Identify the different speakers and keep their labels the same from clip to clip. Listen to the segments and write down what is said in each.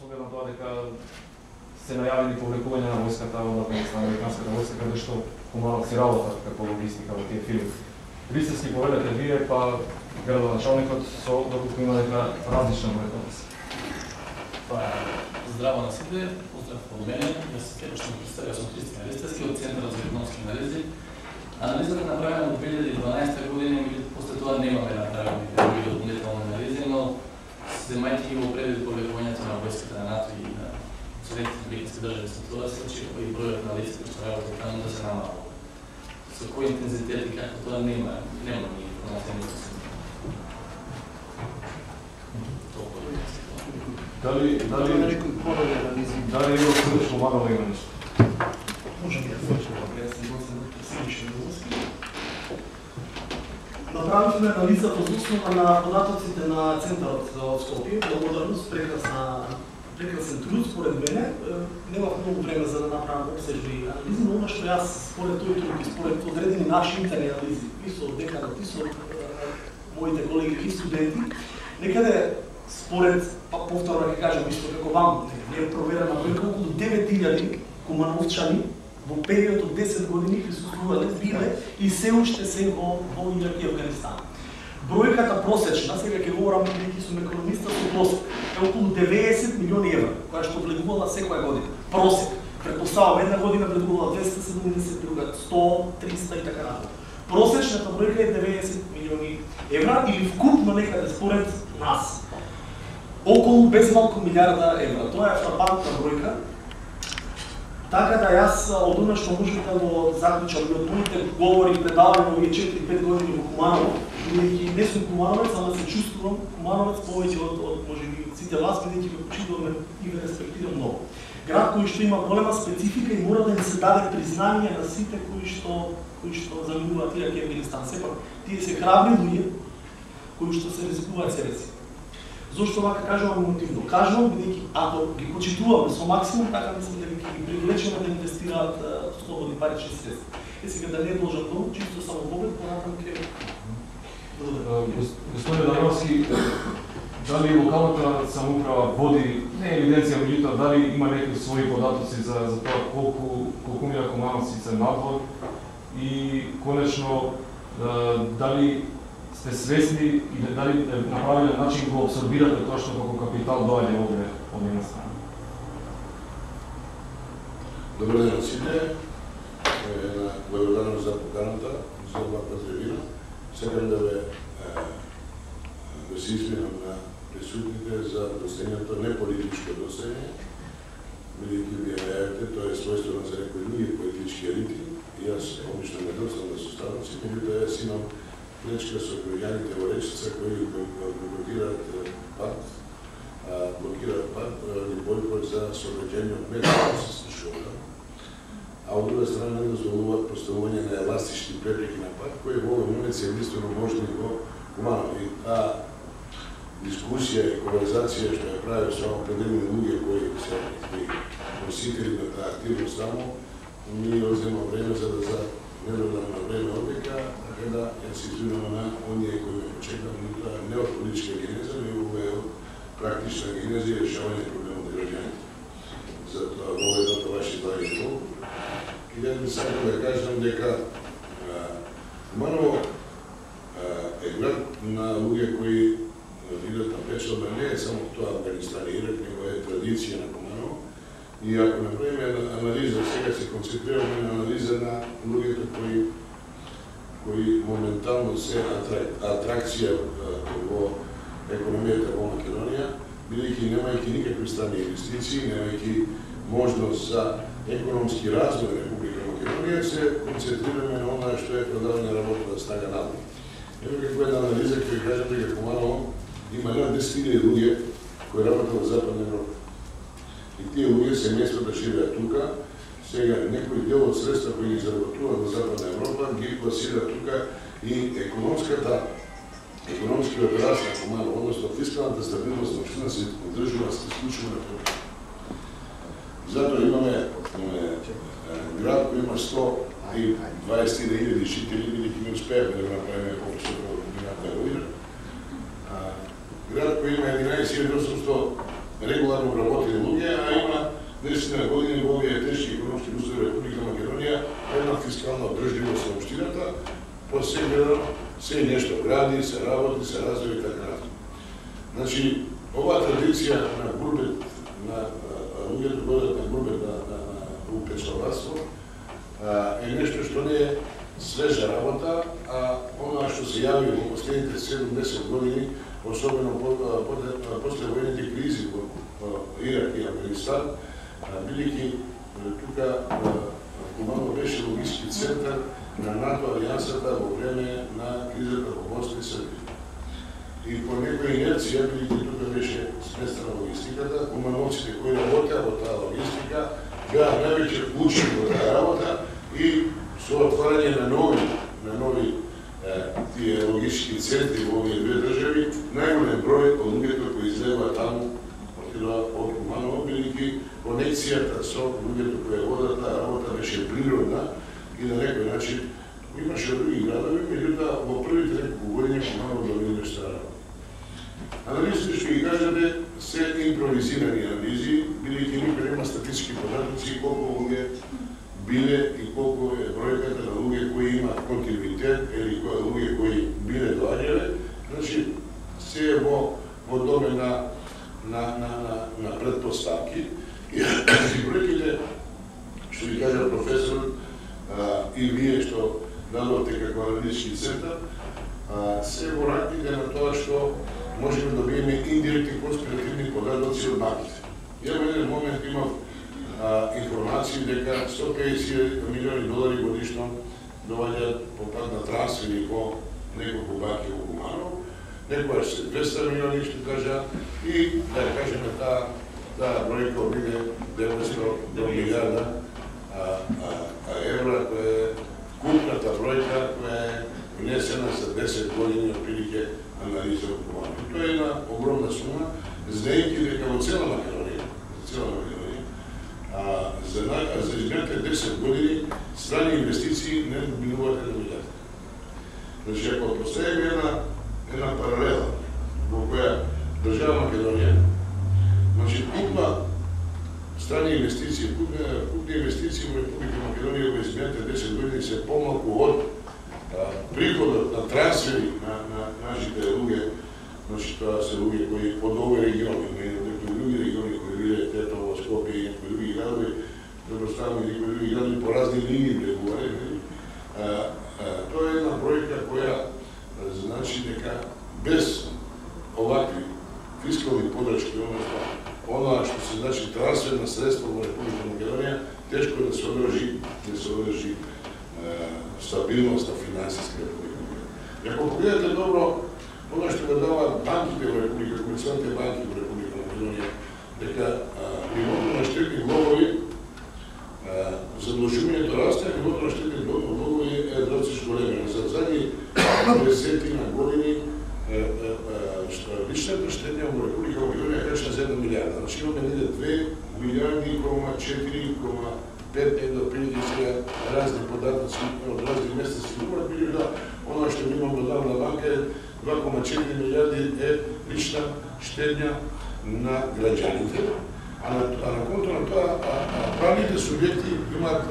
Speaker 1: оглед на тоа дека се најавени повлекување на војската од Афганистан, американската војска, каде што Куманов си работа како логистика во тие фирми. Ви се повелете вие, па градоначалникот со доколку има дека различна мојата.
Speaker 2: Здраво на сите, поздрав од мене, јас се почнем представя, јас сум Христијан Ристевски од Центарот за економски анализи. Анализата направена од 2012 година и после тоа немаме направени други допълнителни анализи, но земајќи ги во предвид повлекувањето на војската на НАТО и на Съединените американски држави со тоа се очекува и бројот на лица кои што работат таму да се намалува. Со кој интензитет и како тоа нема ни информација нито се.
Speaker 1: Дали е оцениш помагало има нешто?
Speaker 3: Може би направивме анализа во основа на податоците на Центарот од Скопје, благодарност, прекрасен труд, според мене. Немав многу време за да направам обсежни анализи, но она што јас, според тој труд и според одредени наши интерни анализи, и со деканот, и со моите колеги и студенти, некаде според, повторно ќе кажам, исто како вам, не е проверена бројка, околу 9000 кумановчани во период од 10 години присуствувале, биле и се уште се во Ирак и Афганистан. Бројката просечна, сега ќе говорам бидејќи сум економиста, со просек е околу 90 милиони евра, која што влегувала секоја година. Просек. Претпоставам, една година влегувала 270, друга 100, 300 и така натаму. Просечната бројка е 90 милиони евра или вкупно некаде според нас околу безмалку милиарда евра. Тоа е фрапантна бројка. Така да јас од она што можам да го заклучам и од моите говори предавани овие 4-5 години во Куманово, бидејќи не сум кумановец, ама се чувствувам кумановец повеќе од можеби сите вас, бидејќи го почитувам и ве респектирам многу. Град кој што има голема специфика и мора да им се даде признание на сите кои што заминуваат Ирак и Афганистан. Сепак тие се храбри луѓе кои што се ризикуваат себе си. Зошто вака кажувам емотивно? Кажувам бидејќи ако ги почитуваме со максимум, така мислам дека ќе ги привлечеме да инвестираат слободни парични средства. Сега да не е должен долу, чисто само поглед, понатам ќе...
Speaker 1: Господин Дановски, дали локалната самоуправа води, не е евиденција, меѓутоа дали има некои своји податоци за тоа колку милиона кумановци се надвор и конечно дали сте свесни и дали на правилен начин го абсорбирате тоа што како капитал доаѓа овде од една страна?
Speaker 4: Добар ден на сите. Благодарам за поканата, за оваква трибина. Сакам да се извинам на присутните за достојањето, не политичко достојање, бидејќи вие најавите, тоа е својствено за некои други политички елити и јас обично не доставам да составници, меѓутоа јас имам плечка со граѓаните во Речица кои блокираат пат и бойкот за сообраќање од метро се слушува. А од друга страна не дозволуваат поставување на еластични препреки на пат, кои во овој момент се единствено можни во Куманово. И таа дискусија и конверзација што ја прави со определени луѓе кои се носители на таа активност само, ми одзема време за да недодам на време одека, така да ја се извинувам на оние кои ме очекувам, не од политичка генеза, но и од практична генеза и решавање проблемот на граѓаните. Затоа во едното ваше излагање и да ми сакам да кажам дека Куманово е град на луѓе кои видат на печалба, не е само тоа Афганистан и Ирак, него е традиција на Куманово. И ако направиме анализа, сега се концентрираме на анализа на луѓето кои моментално се атракција во економијата во Македонија, бидејќи немајќи никакви страни инвестиции, немајќи можност за економски развој на Република Македонија, се концентрираме на она што е продавање работна снага надвор. Емо како една анализа ќе ви кажам дека Куманово има над 10.000 луѓе кои работат во Западна Европа. И тие луѓе се место да живеат тука. Сега некој дел од средства кои ги заработуваат во Западна Европа ги пласираат тука и економскиот раст на Куманово, односно фискалната стабилност на се одржува исклучно на това. Затоа имаме град кој има 120.000 жители, бидејќи не успеевме да го направиме повеќе од минатата година. Град кој има 11.800 регуларно вработени 10 години во овие тешки економски услови Република Македонија една фискална одржливост на општината, посебно се нешто гради, се работи, се развива и така натаму. Значи, оваа традиција на гурбет, на луѓето годат на гурбет у пчеларство е нешто што не е свежа работа, а она што се јави во последните 7-10 години, особено после воените кризи во Ирак и Афганистан, бидејќи тука Куманово беше логистички центар на НАТО алијансата во време на кризата во Босна и Србија. И по некоја инерција, бидејќи тука беше сместена логистиката, кумановците кои работеа во таа логистика беа највеќе вклучени во таа работа и со отварање на нови тие логистички центри во овие две држави, најголем број од луѓето кои излегува таму отидоа од Куманово, бидејќи конекцијата со луѓето кои водат таа работа беше природна и на некој начин имаше други градови, меѓутоа во првите неколку години Куманово доби нешто работа. Анализите што ги кажете се импровизирани анализи, бидејќи никој нема статистички податоци колку луѓе биле и колку е бројката на луѓе кои имаат континуитет или луѓе кои биле доаѓале, значи се е во доме на предпоставки и бројките што ви кажа професор и вие што дадовте како аналитички центар се во рамките на тоа што можеме да добиеме индиректни конспиративни податоци од банките. Ја во еден момент имав информации дека 150 милиони долари годишно доаѓаат по пат на трансфери во неколку банки во Куманово, некогаш се 200 милиони што кажа и да кажеме таа бројка биде 900 милиарда евра, која е вкупната бројка која е внесена за 10 години отприлike анализа во Куманово. Тоа е една огромна сума, знаејќи дека во цела Македонија, за изминалите 10 години страни инвестиции не минуваат 1 милиарда. Значи, ако поставиме една паралела во која држава Македонија, значи, купна страни инвестиции, купни инвестиции во Република Македонија во изминалите 10 години се помалку од приходот на трансфери на нашите луѓе, значи тоа се луѓе кои од овој регион, некои други региони кои биле Тетово, Скопје и некои други градови, предоставаме некои други градови по разни линии преговари. Тоа е една бројка која значи дека без овакви фискални подршки, она што се значи трансфер на средства во Република Македонија, тешко да се одржи стабилност на финансиска Република Македонија. Ако погледате добро, она што го даваат банките во Република, комерцијалните банки во Република Македонија, дека нивото на штетни влогови, задолжувањето расте, а нивото на штетни влогови е драстично големо. За задни 50 години личната штетња во Република Македонија кречна за 1 милиарда. Значи имаме 2 милиарди, 4,5 отприлike сега разни податоци од разни места се имаат, били да она што имам во Държавна банка е 2,4 милиарди е лична штедња на граѓаните, а на конто на тоа правните субјекти имаат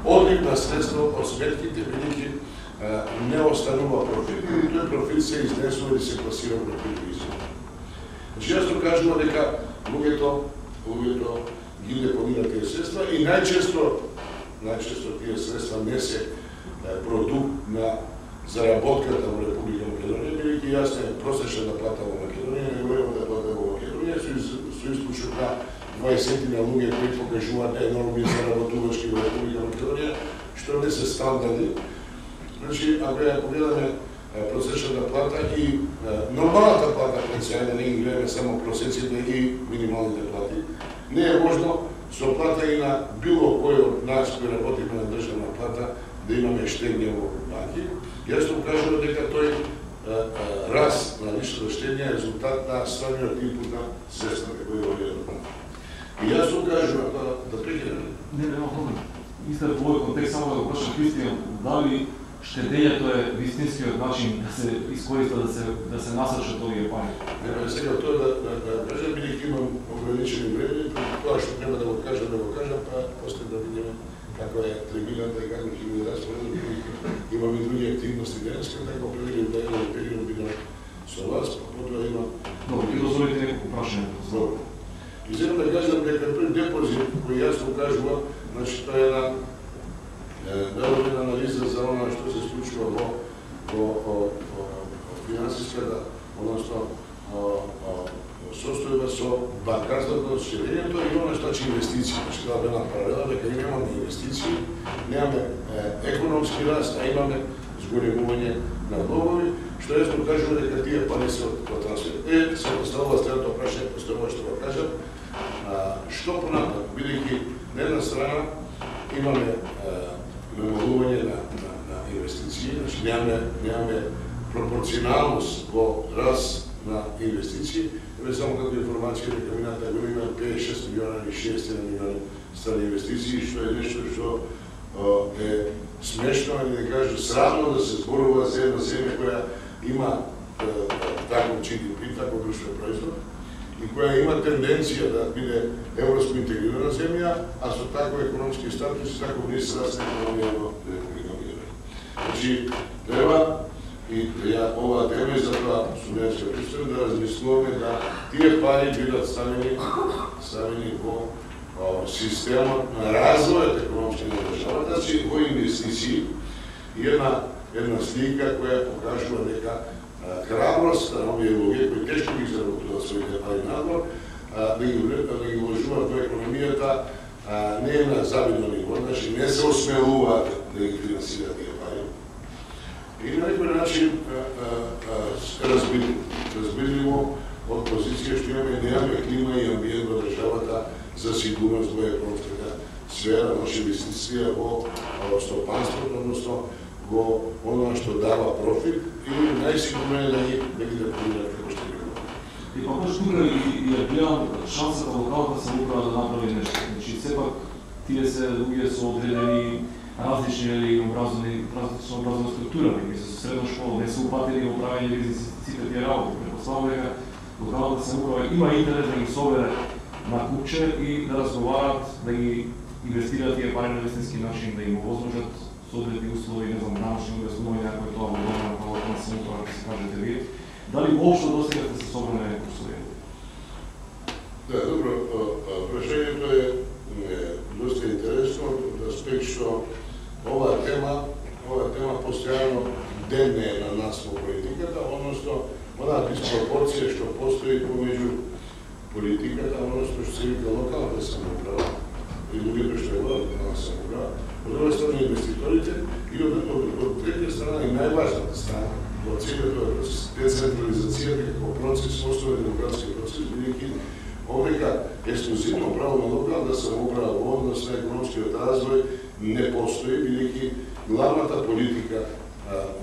Speaker 4: одлив на средства од сметките, бидејќи не останува профит и тој профит се изнесува или се пласира во некои изјави. Значи јасно кажува дека луѓето ги депонираат тие средства и најчесто тие средства не се продукт на заработката во Република Македонија, бидејќи јасна е просечната плата во Македонија, најголемата плата во Македонија, со исклучок на 20 на луѓе кои покажуваат енормни заработувачки во Република Македонија, што не се стандарди. Значи, ако ја погледаме просечната плата и нормалната плата, да не ги гледаме само просеците и минималните плати, не е можно со плата и на било кој од нас кој работиме на државна плата да имаме штедње во банки. Јасно кажува дека тој раст на личната штедње е резултат на станиот инпут на средства кои доаѓаат од банки. И јасно кажува да прекинеме.
Speaker 1: Не, нема проблем. Истер во овој контекст само да го прашам Кристијан, дали штедењето е вистинскиот начин да се искориста, да се насочат овие пари.
Speaker 4: Сега тоа да кажам, бидејќи имам ограничени време, тоа што треба да го кажам, па после да видиме каква е трибината и како ќе биде распоред, имаме и други активности денеска, така определен да е период бидам со вас, потоа има...
Speaker 1: Добро, и дозволите неколку прашања.
Speaker 4: Добро. И земам да кажам дека тој депозит кој јасно кажува, значи тоа е една анализа за она што се случува во финансиската, односно состојба со банкарството, ширението и она што е инвестиции. Значи тоа бе една паралела дека и немаме инвестиции, немаме економски раст, а имаме зголемување на долгови, што јасно кажува дека тие пари се од трансфер. Се поставува следното прашање, после ова што го кажам, што понатаму, бидејќи на една страна имаме намалување на инвестиции, значи немаме пропорционалност во раст на инвестиции. Еве само како информација дека минатата година 56 милиона или 61 милиона страни инвестиции, што е нешто што е смешно, или да кажа срамно да се зборува за една земја која има таков GDP, таков друштвен производ, и која има тенденција да биде европско интегрирана земја, а со таков економски статус и таков ниск раст на економија во Република Македонија. Значи, треба и оваа тема и затоа студентска пристроја да размислуваме да тие пари бидат ставени во системот на развојот економски на државата, значи во инвестиции и една слика која покажува дека храброст на овие луѓе кои тешко ги заработуваат своите пари надвор, да ги вложуваат во економијата, не е на завидно ниво, значи не се осмелуваат да ги финансираат тие пари. И на некој начин разбирливо од позиција што немаме клима и амбиент во државата за сигурност во економската сфера, наша инвестиција во стопанството, односно во оно што дава профит и најсигурно е да ги депонират како што би било.
Speaker 1: И па баш тука и ја гледам шансата локалната самоуправа да направи нешто. Значи, сепак тие се луѓе со одредени различни образовни структура, со средна школа, не се упатени во правење сите тие работи. Предпоставам дека локалната самоуправа има интерес да ги собере на купче и да разговарат, да ги инвестираат тие пари на вистински начин, да им возможат соодветни услови, не знам, данъчни објаснувања, кои тоа во дома на локална самоуправа, да се кажете вие. Дали воопшто достига сте се собрани на некој услови?
Speaker 4: Да, добро, прашањето е доста интересно од аспект што оваа тема постојано ден е на нас во политиката, односно онаа диспропорција што постои помеѓу политиката, односно што се вика локалната самоуправа и луѓето што е во локалната самоуправа, од друга страна инвеститорите и од трета страна и најважната страна во целиот тој процес, децентрализацијата како процес, основен демократски процес, бидејќи овдека ексклузивно право на локалната самоуправа во однос на економскиот развој не постои, бидејќи главната политика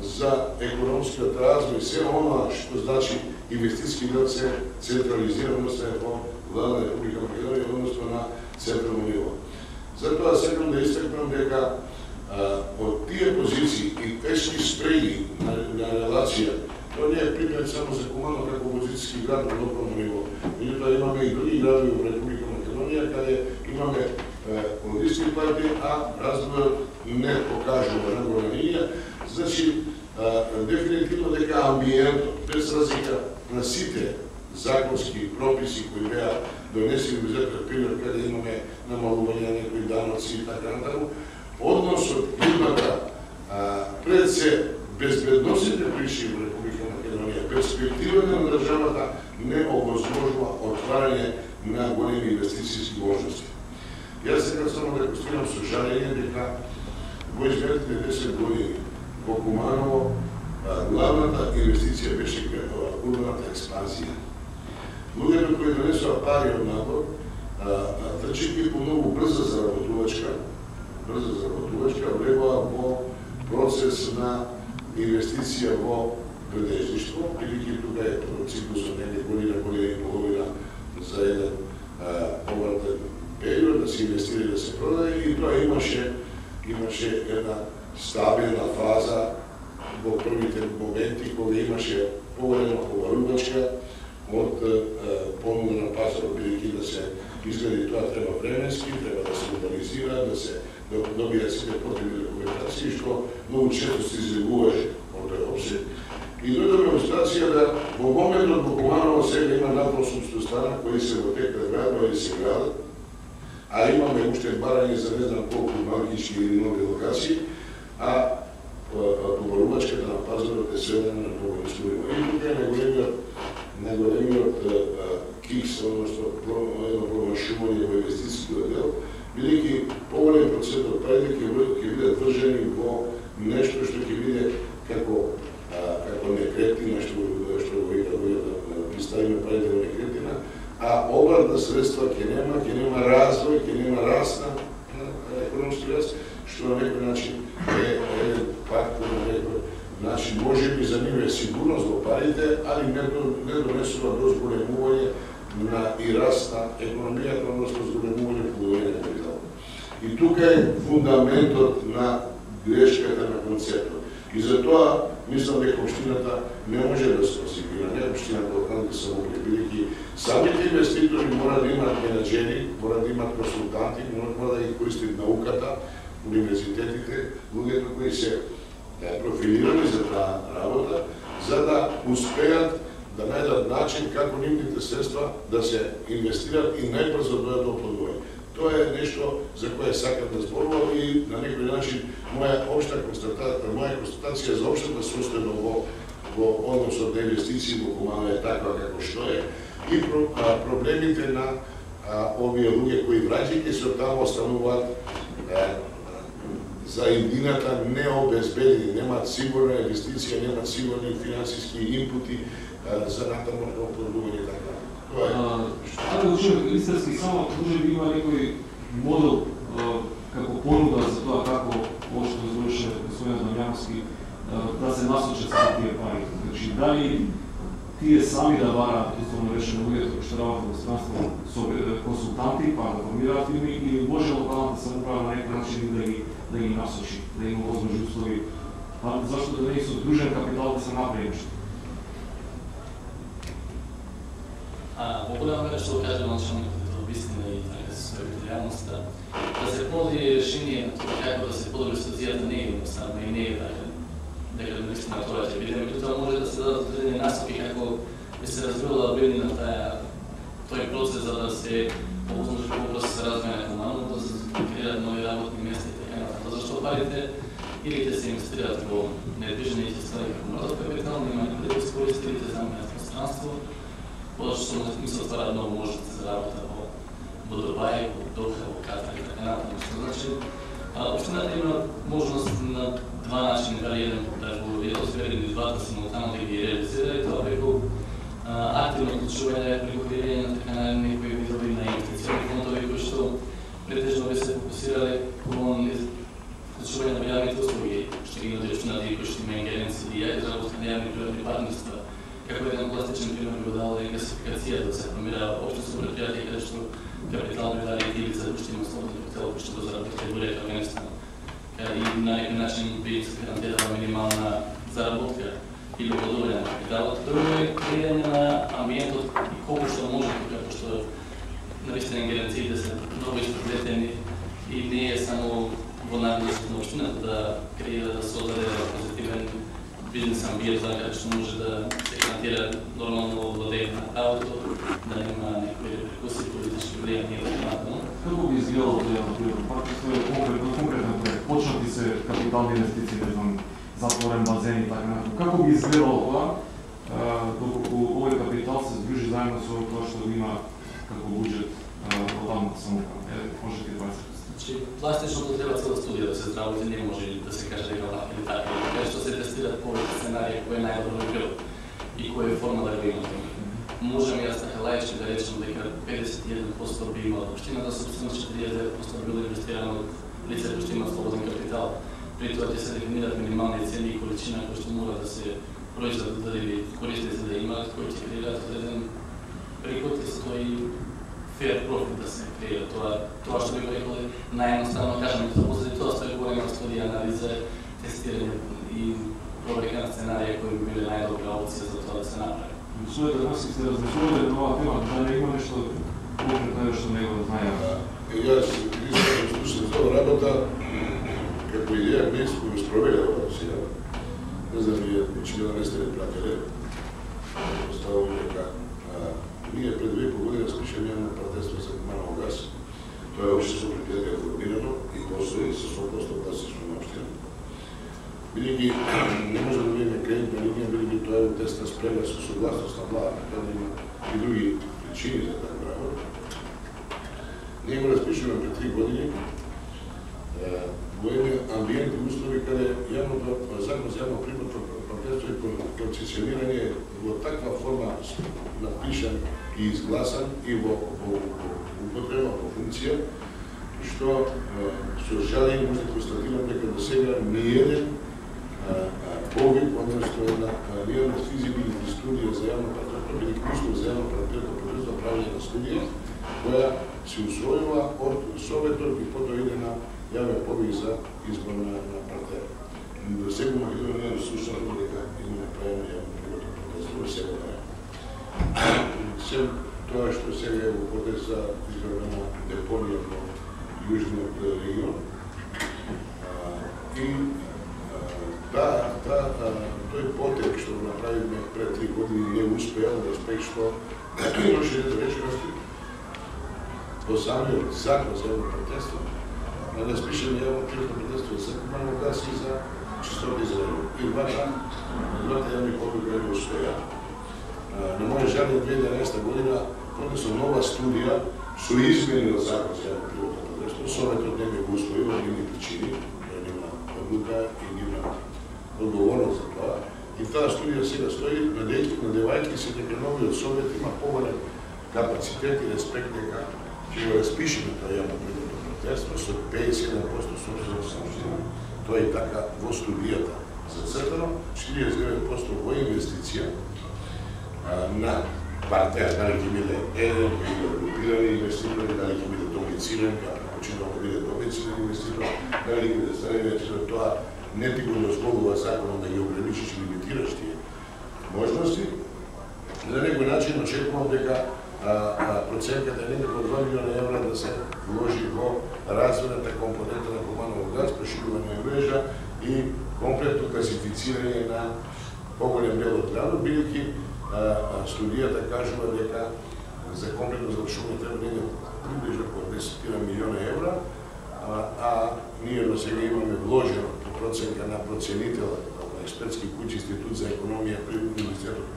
Speaker 4: за економскиот развој, се она што значи инвестициски дел се централизира, односно во Влада на Република Македонија, односно на централно ниво. Затоа сакам да истакнам дека од тие позиции и тешки спреги на релација, тоа не е пример само за Кумано како опозицијски град на локално ниво. Меѓутоа имаме и други градови во Република Македонија каде имаме политички партии, а разборот не покажува нагло на линија. Значи, дефинитивно дека амбиентот, без разлика на сите законски прописи кои беа донесени во изетот период каде имаме намалување на некои даноци и така натаму, односот климата пред се безбедносните причини во Република Македонија, перспективата на државата не овозможува отварање на големи инвестицијски можности. Јас сега само да постигнам со жалење дека во изминатите 10 години во Куманово главната инвестиција беше урбаната експанзија. Луѓето кои донесоа пари од надвор, трчејќи по многу брза заработувачка, влегоа во процес на инвестиција во градежништво, бидејќи тука е циклусот некој година и половина за еден повратен период да се инвестира и да се продаде, и тоа имаше една стабилна фаза во првите моменти кога имаше поголема поварувачка од понуда на пазарот, бидејќи да се изгледи тоа треба временски, треба да се урбанизира, да се добијат сите потребни документации, што многу често се излегуваше од тој обсек. И дојдоме во ситуација да во моментот во Куманово сега има над 800 стана кои се во тек да градува или се градат, а имаме уште барање за не знам колку малкички или нови локации, а поварувачката на пазарот е сведена на многу ниско ниво. И тука е најголемиот кикс, односно едно промашување во инвестицијскиот дел, бидејќи поголем процент од парите ќе бидат вржени во нешто што ќе биде како некретина, што го представиме парите во некретина, а обрат на средства ќе нема развој, ќе нема раст на економски раст, што на некој начин е еден фактор, на некој начин може би за нив е сигурност во парите, али не донесува до зголемување на и раст на економијата, односно зголемување поголемување на капитал. И тука е фундаментот на грешката на концептот. И затоа мислам дека општината не може да се осигура, не општината локалните самоуправи, бидејќи самите инвеститори мора да имат менаџери, мора да имат консултанти, мора да ги користат науката, универзитетите, луѓето кои се профилирани за таа работа, за да успеат да најдат начин како нивните средства да се инвестират и најбрзо да дојдат до оплодување. Тоа е нешто за кое сакам да зборувам и на некој начин моја констатација за општата состојба во односот на инвестиции во Куманово е таква како што е и проблемите на овие луѓе кои враќајќи се таму остануваат за иднината необезбедени, немаат сигурна инвестиција, немаат сигурни финансиски инпути за натаму оплодување така.
Speaker 1: Ајде да учиме Истерски само, може би има некој модел како понуда за тоа како, ovo што изговорише господин Дамјановски, да се насочат за тие пари. Значи, дали тие сами да бараат, условно речено, луѓето што работат во странство со консултанти, па да формираат фирми, или може локалната самоуправа на некој начин да ги насочи, да има возможни услови, зашто да не е со дружен капитал да се направи нешто?
Speaker 2: Во голема мера што кажа началникот за вистина и реалноста, да се понади решение на тоа како да се подобри ситуацијата не е едноставно и не е дека наистина тоа ќе биде, меѓутоа може да се дадат одредени насоки како би се развивала вреднина тој процес за да се повозможи побрзо се развие на Куманово, да се креираат нови работни места и така натаму. Зашто парите или ќе се инвестираат во недвижни инвестиции како младот капитал, нема никој да го искористи или ќе заменат пространство, пошто што ми се отвараат многу можности за работа во Дубај, во Доха, во Катар и така натаму. Што значи, општината има можност на два начини, дали еден да го освери двата симултано да ги реализира и тоа преку активно уклучување преку креирање на така некои видови на инвестициони фондови кои што претежно би се фокусирале кон уклучување на јавните услуги, што ги нуди општината и кои што има ингеренции и изработка на јавни приvatни партнерства. Како еден пластичен пример би го дала и гасификација да се формира општинско предпријатие каде што капитал би дали и лица што има слободен капитал кој што го заработка дуре организма. И на некој начин би се гарантирала минимална заработка или подобрување на капиталот. Друго е креирање на амбиентот и колку што може тука, пошто наистина ингеренциите се многу испреплетени и не е само во надležност на општината да креира, да создаде позитивен бизнес амбиент за каде што може да се гарантира нормално владење на правото, да нема некои репрекусии, политички влијања и така натаму.
Speaker 1: Како би изгледало тоа на пример? Тоа е конкретен проект. Почнати се капитални инвестиции, не знам, затворен базен и така натаму. Како би изгледало тоа доколку овој капитал се здружи заедно со тоа што има како буџет локалната самоуправа? Можете да кажете.
Speaker 2: Значи, пластичното треба цела студија да се изработи, не може да се каже дека вака или така, или што се тестираат повеќе сценарија кој е најдобро било и која форма да го имате. Можам јас така лаички да речем дека 51% би имала општината, собственост 49% било инвестирано од лица кои што имаат слободен капитал. При тоа ќе се дефинираат минимални цени и количина кои што мора да се произведат или користат за да имаат, кои ќе креираат одреден приход и стои фер профит да се креира. Тоа што би го рекол наједноставно кажам, за позади тоа стои голема студија, анализа тестирање и проверка на сценарија кои би биле најдобра опција за тоа да се направи.
Speaker 1: Својата врска сте размислували на оваа тема, да не има нешто конкретно што него да знае.
Speaker 4: Јас искам да слушам за оваа работа како идеја ми сме го спровели ова сега. Не знам вие ничего не сте пратиле. Ставам дека ние пред 2,5 години спишаме едно партнерство за Куманово газ. Тоа е општо предпријатие формирано и постои со 100% класично на општина. Бидејќи не може да видиме кредитна линија, бидејќи тоа е тесна спрема со согласност на владата, тоа има и други причини за таква работа. Ние го распишуваме пред 3 години во едни амбиенти услови каде закон за јавно-приватно партнерство и концесионирање во таква форма напишан и изгласан и во употреба по функција, што со жалење може да констатирам дека до сега ниеден повик, односно ниедна физибилити студија за јавно партнерство, бидејќи услов за јавно партнерство правење на студија, која се усвоила од Советот и потоа иде на јавен повик за избор на партнер. До сега Македонија не слушаме дека има направено јавно-приватно партнерство, до сега не. Сем тоа што сега е во процес за изградба на депонија во јужниот регион. И тој потек што го направивме пред 3 години не успеал да успех што имаше недоречености во самиот закон за јавно партнерство, да спишеме јавно-приватно партнерство за Куманово газ и за чистота и зелено. И двата јавни повика не успеа. На моје жалење 2011 година поднесо нова студија со измени од закон за јавно-приватно партнерство. Советот не го усвоил од нивни причини, нема одлука и нема одговорност за тоа. И таа студија сега стои, надевајќи се дека новиот совет има поголем капацитет и респект дека ќе го распишеме тоа јавно-приватно партнерство со 51% собственост на општина. Тоа е така во студијата зацртано, 49% во инвестиција на партнер, дали ќе биде еден, ќе биде групирани инвеститори, дали ќе биде домицилен, почитам да биде домицилен инвеститор, дали ќе биде страни инвеститор, тоа не ти го дозволува законот да ги ограничиш и лимитираш тие можности. На некој начин очекувам дека проценката е некако 2 милиона евра да се вложи во развојната компонента на Куманово газ, проширување на мрежа и комплетно газифицирање на поголем дел од градот, бидејќи студијата кажува дека за комплетно завршување треба негде приближно околу 10 милиона евра, а ние до сега имаме вложено по проценка на проценител на експертски куќи Институт за економија при Универзитетот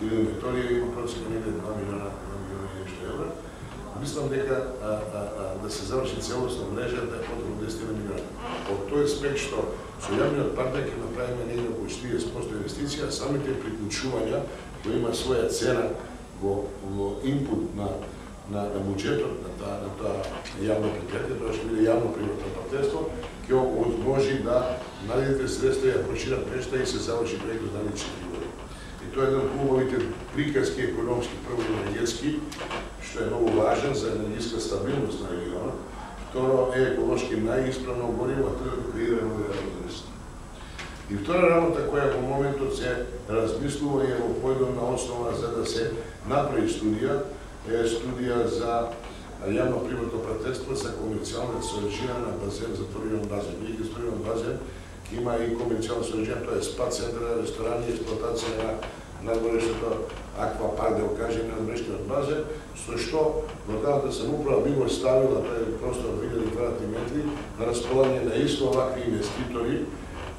Speaker 4: Кирил Методиј има проценка негде 2 милиона и нешто евра. Мислам дека да се заврши целосна мрежа да е потребно 10 милиона. Од тој аспект што со јавниот партнер ќе направиме негде околу 40% инвестиција, а самите приклучувања кои има своја цена во инпут на буџетот на тоа јавно предпријатие, тоа ќе биде јавно-приватно партнерство, ќе можи да најдете средства и ја прошират мрежата и се заврши проект за наредни 4 години. И тоа е еден од убавите приказки економски, прво енергетски, што е многу важен за енергетска стабилност на регионот. Второ е еколошки најисправно гориво, а трето креира нови работни места. И втора работа која во моментот се размислува и е во појдовна основа за да се направи студија, е студија за јавно-приватно партнерство за комерцијална содржина на базен, затворен базен. Бидејќи затворен базен ќе има и комерцијална содржина, тоа е спа центра, ресторани, експлоатација на надворешното аквапарк, да го кажем, на надворешниот базен, со што локалната самоуправа би го ставила тој простор 2000 квадратни метри на располагање на исто овакви инвеститори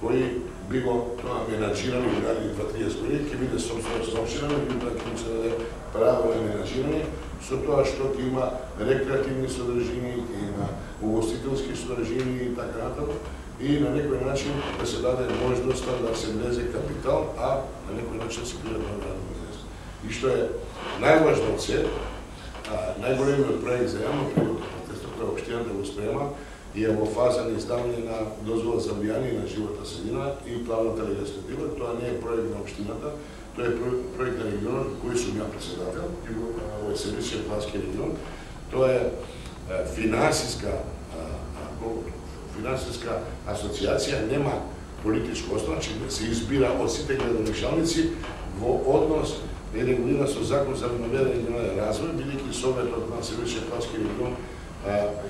Speaker 4: кои би го тоа менаџирани во наредни 2-30 години, ќе биде собственост на општина, меѓутоа ќе се даде право на менаџирање, со тоа што ќе има рекреативни содржини, ќе има угостителски содржини и така натаму, и на некој начин да се даде можноста да се влезе капитал, а на некој начин се креира нови работни места. И што е најважно од се, најголемиот проект за јавно-приватно партнерство кој општината го спрема и е во фаза на издавање на дозвола за влијание на животна средина и плавната легистратива. Тоа не е проект на општината, тоа е проект на регионот кој сум ја председател, во Северичен плански регион. Тоа е финансиска асоциација, нема политичко основа, че се избира од сите градоначалници во однос и регулира со закон за наведен развој, бидејќи Советот на Северно-Плански регион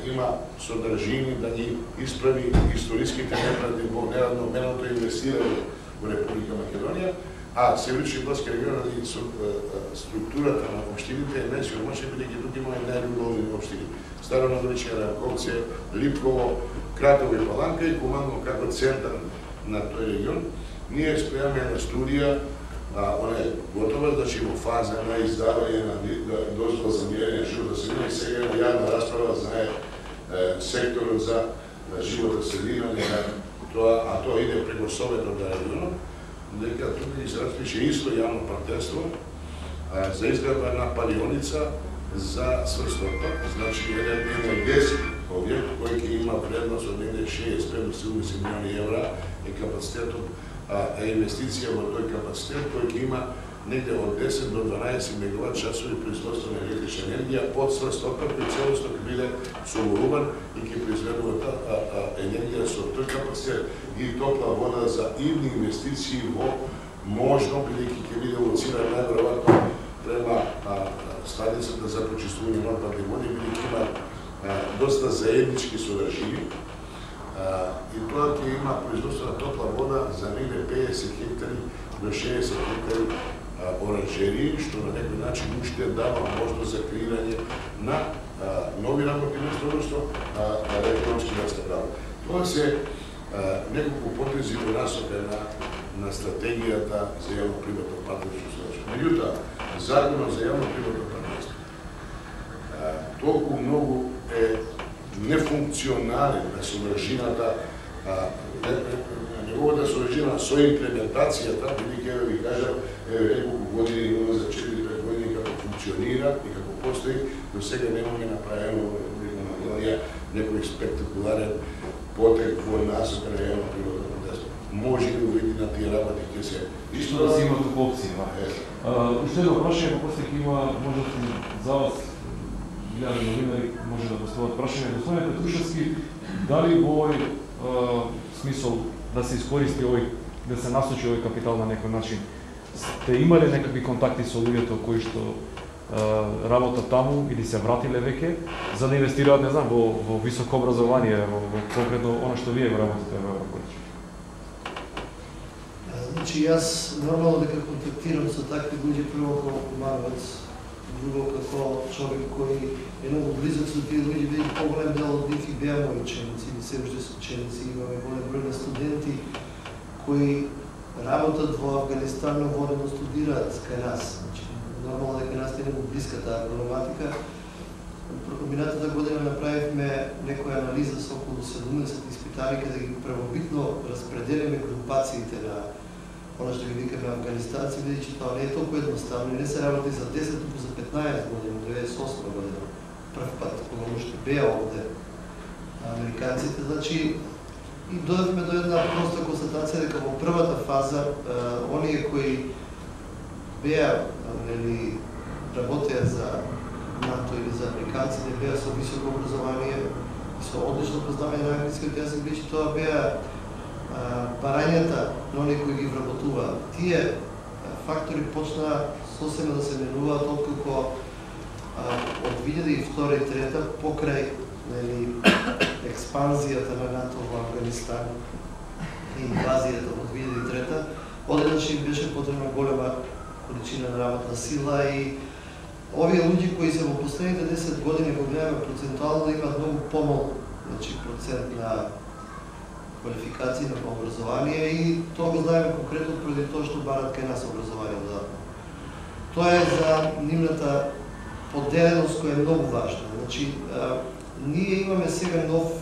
Speaker 4: има содржини да ги исправи историските неправди во неравномерното инвестирање во Република Македонија, а Северно-Плански регион и структурата на општините е најсиромашна, бидејќи тука има најрудолни општини. Старо Надоличе, Раковце, Липково, Кратово и Паланка и Куманово како центар на тој регион. Ние спремаме една студија, она е готова, значи во фаза на издавање на дозвола за мирење живота средина и сега на јавна расправа знае секторот за живота средина, а тоа иде преку Советот на регионот, дека тука се распише исто јавно партнерство за изградба на палионица за сврстопак, значи еден енергетски објект кој ќе има вредност од 65-70 милиони евра е капацитетот, инвестиција во тој капацитет кој ќе има негде од 10 до 12 мегават часови производство на електрична енергија од сврстопак кој целосно ќе биде соборуван и ќе произведува енергија со тој капацитет и топла вода за ивни инвестиции во можно, бидејќи ќе биде лоциран најверојатно према станицата за прочистување на отпадни води, бидејќи има доста заеднички содржини и тоа ќе има производство на топла вода за негде 50 хектари до 60 хектари оранжерии, што на некој начин уште дава можност за креирање на нови работни места, односно економски растет. Тоа се неколку потези во насока на стратегијата за јавно-приватно партнерство. Меѓутоа, Законот за јавно-приватно партнерство толку многу е нефункционален на содржината, неговата содржина со имплементацијата, бидејќи ви кажам, неколку години има за 4-5 години како функционира и како постои, до сега немаме направено некој спектакуларен потек во насока на јавно-приватно партнерство. Може ли увиди на тие работи ќе се
Speaker 1: Што да се има тука опции, уште едно прашање, после ќе има можности за вас, илјади новинари може да постават прашање. Господине Петрушевски, дали во овој смисол да се искористи овој, да се насочи овој капитал на некој начин, сте имале некакви контакти со луѓето кои што работат таму или се вратиле веќе за да инвестираат, не знам, во високо образование, во конкретно она што вие го работите во Европа?
Speaker 5: Значи, јас нормално дека контактирам со такви луѓе прво како помагувац, друго како човек кој е многу близок со тие луѓе, бидејќи поголем дел од нив и беа мои ученици, или се уште се ученици, имаме голем број на студенти кои работат во Авганистан, но водено студираат кај нас. Значи, нормално дека нас е многу блиска таа проблематика. Минатата година направивме некоја анализа со околу 70 испитани, каде ги правобитно распределиме групациите на она што ги викаме афганистанци, бидејќи тоа не е толку едноставно, не се работи за 10, туку за 15 години, 98 година, прв пат, кога уште беа овде американците, значи, и дојдовме до една проста констатација дека во првата фаза, оние кои беа, нели, работеа за НАТО или за американците, беа со високо образование и со одлично познавање на англискиот јазик, бидејќи тоа беа барањата на оние кои ги вработува. Тие фактори почнаа сосема да се менуваат откако од 2002 и 2003 покрај експанзијата на НАТО во Афганистан и инвазијата во 2003 одеднаш им беше потребна голема количина на работна сила и овие луѓе кои се во последните 10 години го гледаме процентуално имаат многу помал процент на квалификации на образование и тоа го знаеме конкретно преди тоа што барат кај нас образование додатно. Тоа е за нивната поделеност која е многу важна. Значи, ние имаме сега нов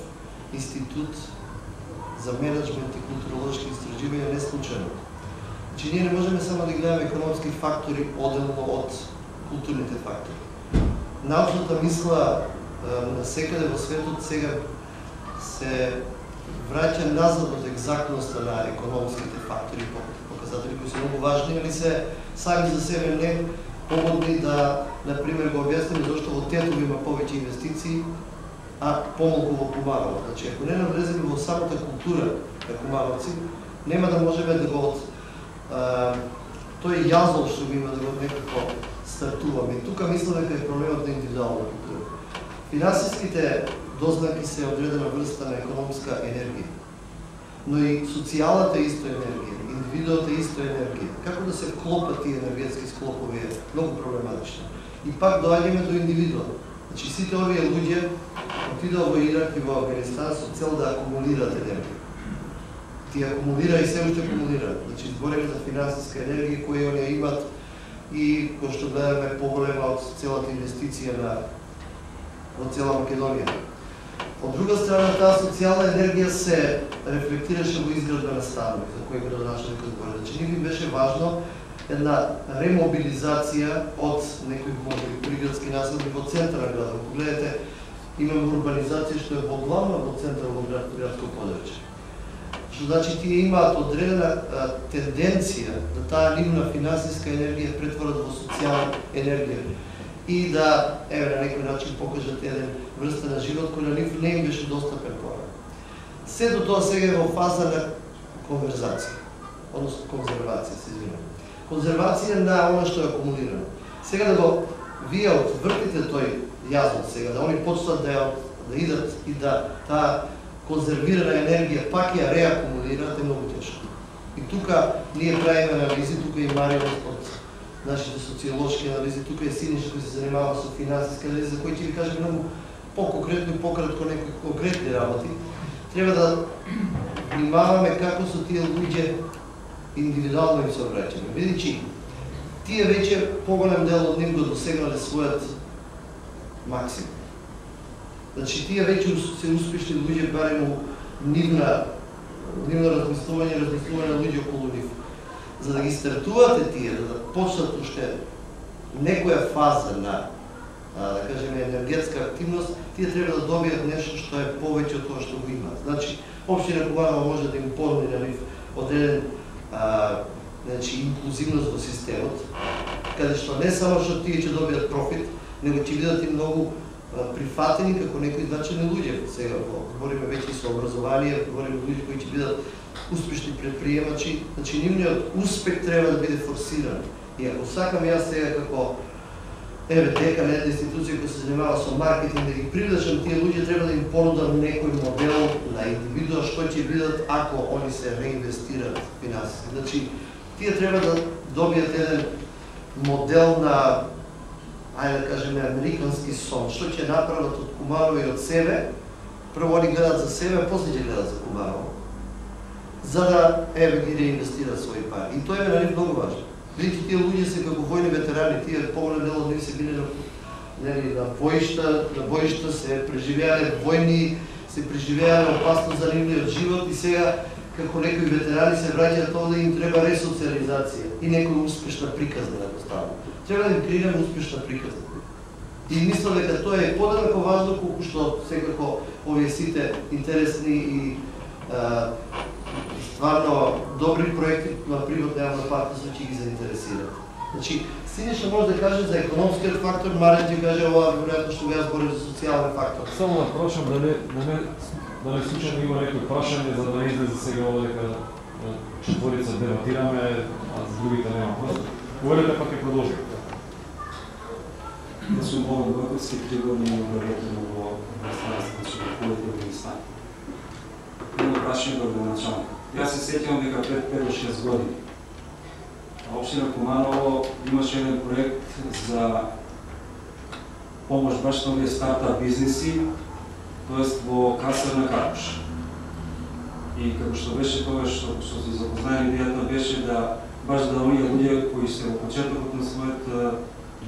Speaker 5: институт за менеджмент и културолошки истраживања не случајно. Значи, ние не можеме само да гледаме економски фактори одделно од културните фактори. Научната мисла насекаде во светот сега се враќа назад од екзактноста на економските фактори и показатели кои се многу важни, али се сами за себе не помогни да, например, го објасниме зашто во Тетово има повеќе инвестиции, а помалку во Куманово. Значи, ако не навлеземе во самата култура на кумановци, нема да можеме да го тој јазол што го има да го некако стартуваме. И тука мислам дека е проблемот на индивидуална култура. Финансиските дознаки се одредена врста на економска енергија, но и социјалната исто енергија, индивидуата исто енергија. Како да се вклопат тие енергетски склопови е многу проблематично. И пак доаѓаме до индивидуа. Значи сите овие луѓе отидоа во Ирак и во Афганистан со цел да акумулираат енергија. Тие акумулира и се уште акумулира. Значи збориме за финансиска енергија која оние имат и кој што гледаме поголема од целата инвестиција во цела Македонија. Од друга страна, таа социјална енергија се рефлектираше во изградба на станови, за кој градоначелникот збори. Значи, ни беше важно една ремобилизација од некои приградски населби во центар на градот. Погледнете, имаме урбанизација што е поглавна во центар во градско подрачје. Што значи тие имаат одредена тенденција да таа нивна финансиска енергија претворат во социјална енергија и да, на некој начин покажат еден врста на живот кој на нив не им беше достапен порано. Сето тоа сега е во фаза на конверзација, односно конзервација, се извинувам. Конзервација на она што е акумулирано. Сега да го вие отвртите тој јазот сега, да они почнат да идат и да таа конзервирана енергија пак ја реакумулираат е многу тешко. И тука ние правиме анализи, тука и Марио од нашите социолошки анализи, тука е Синиша кој се занимава со финансиска анализи, за кој ќе ви кажем многу по-конкретно и по-кратко некои конкретни работи. Треба да внимаваме како со тие луѓе индивидуално им се обраќаме. Бидејќи тие веќе поголем дел од нив го досегнале својот максимум. Значи тие веќе се успешни луѓе барем нивно размислување на луѓе околу нив. За да ги стартувате тие, да почнат уште некоја фаза на, да кажеме, енергетска активност, тие треба да добијат нешто што е повеќе од тоа што го имаат. Значи, општина Куманово може да им понуди на нив одреден инклузивност во системот, каде што не само што тие ќе добијат профит, него ќе бидат и многу прифатени како некои значени луѓе. Сега говориме веќе со образование, говориме луѓе кои ќе бидат успешни предприемачи, значи нивниот успех треба да биде форсиран. И ако сакам јас сега како дека на една институција која се занимава со маркетинг да ги привлечам тие луѓе, треба да им понудам некој модел на индивидуа што ќе бидат ако они се реинвестираат финансиски. Значи тие треба да добијат еден модел на, ајде да кажеме, американски сон, што ќе направат од Куманово и од себе. Прво они гледат за себе, после ќе гледат за Куманово, за да ги реинвестираат своји пари. И тоа е на нив многу важно. Бидејќи тие луѓе се како војни ветерани, тие поголем дел од нив се биле на боишта, се преживеале војни, се преживеале опасно за нивниот живот и сега како некои ветерани се враќаат овде и им треба ресоциализација и некоја успешна приказна да го ставаме. Треба да им креираме успешна приказна. И мислам дека тоа е подалеку важно колку што секако овие сите интересни и стварно добри проекти на приватно јавно партнерство ќе ги заинтересираат. Значи, Синиша може да каже за економскиот фактор, Марин ќе каже ова веројатно што ја збори за социјален фактор.
Speaker 1: Само да прашам да не случајно има некои прашање за да не излезе сега ова дека четворица дебатираме, а за другите нема просто. Говорете пак ќе продолжим.
Speaker 6: Да сум Богдан Гојковски, 3 години работам во Министерството за култура и Афганистан. Имам прашање до градоначалник. Јас се сеќавам дека пред 5-6 години општина Куманово имаше еден проект за помош баш на овие стартап бизнеси, тоест во Касарна Каруш. И како што беше тоа што се запознаја идејата беше да баш да оние луѓе кои се во почетокот на својот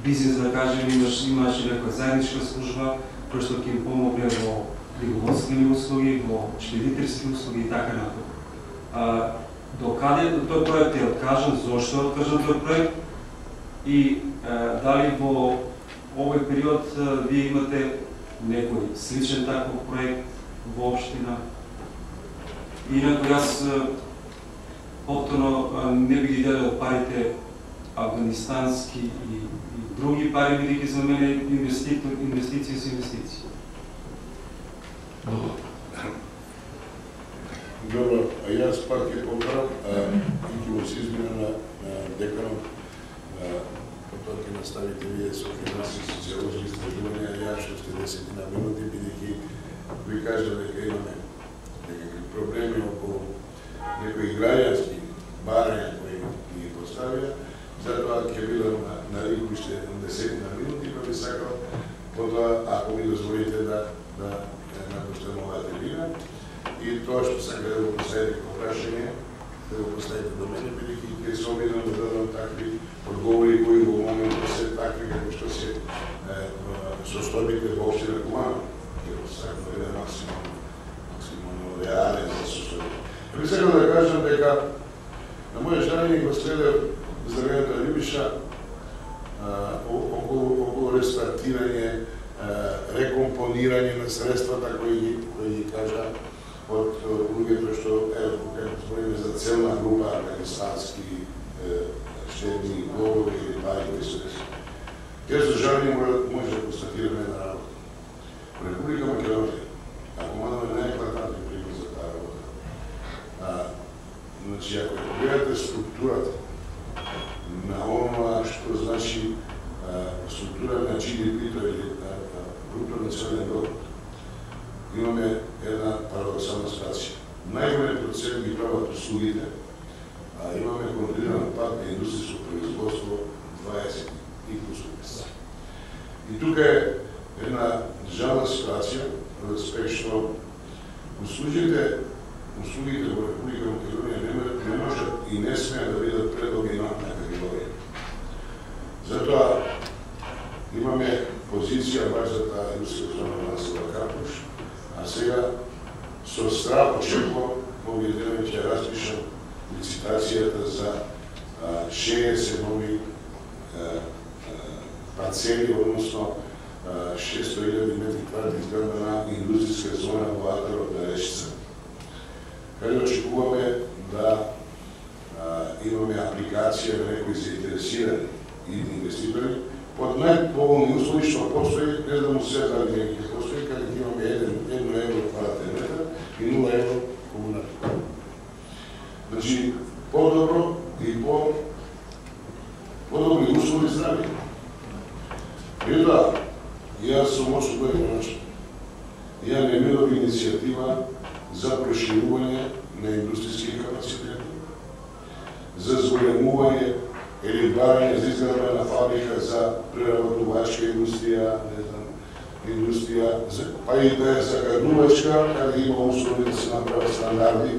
Speaker 6: бизнес, да кажем, имаше некоја заедничка служба која што ќе им помогне во деловодствени услуги, во шледителски услуги и така натаму. Докаде тој проект е откажан, зошто е откажан тој проект и дали во овој период вие имате некој сличен таков проект во општина? Инаку јас повторно не би ги делел парите афганистански и други пари, бидејќи за мене инвестиции се инвестиции.
Speaker 4: Добро, а јас пак ќе повторам деканот, потоа ќе наставите вие со финансиски социолошки истражувања, ја што 10 минути, бидејќи ви кажа дека имаме некакви проблеми околу некои граѓански барања кои ги поставија, затоа ќе бидам на рик уште 10 минути, па би сакал потоа, ако ми дозволите да напуштам оваа трибина, и тоа што сака да го поставите како прашање, да го поставите до мене, бидејќи ќе се обидам да дадам такви одговори кои во моментот се такви како што се состојбите во општина Куманово, ќе го сакам да биде максимално реален за состојбите. Би сакал да кажам дека на моје жалење го следев здравјето на Љубиша околу рестартирање, рекомпонирање на средствата кои ги кажа од луѓето што спориме за целна група афганистански штедни голови или пари кои се десува. Ќе за жалење може да констатираме една работа. Во Република Македонија, ако мадаме најеклатантни пример за таа работа, значи ако погледате структурата на онова што значи структура на GDP-то или бруто национален доход, имаме една парадоксална ситуација. Најголем процент ги прават услугите, а имаме контролиран пат на индустријско производство 20+%. И тука е една жална ситуација, во респект што услугите во Република Македонија не можат и не смеат да бидат предоминантна категорија. Затоа имаме позиција баш за таа индустријска зона на Сева Капуш, а сега со страх очекувам овие дена ќе распишам лицитацијата за 60 нови парцели, односно 600.000 метри квадратни изградена индустријска зона во атарот на Решица, каде очекуваме да имаме апликација на некои заинтересирани инвеститори под најповолни услови што постои, не знам се дали ќе постои, каде ќе имаме 1 евро квадратен метар и 0 евро комунален. Значи, по-добро и по-добри услови здрави. Меѓутоа, јас сум особено начин. Ја не имам иницијатива за проширување на индустријски капацитет, за зголемување или барање за изградба на фабрика за преработувачка индустрија, па и да е загадувачка, каде има услови да се направат стандарди,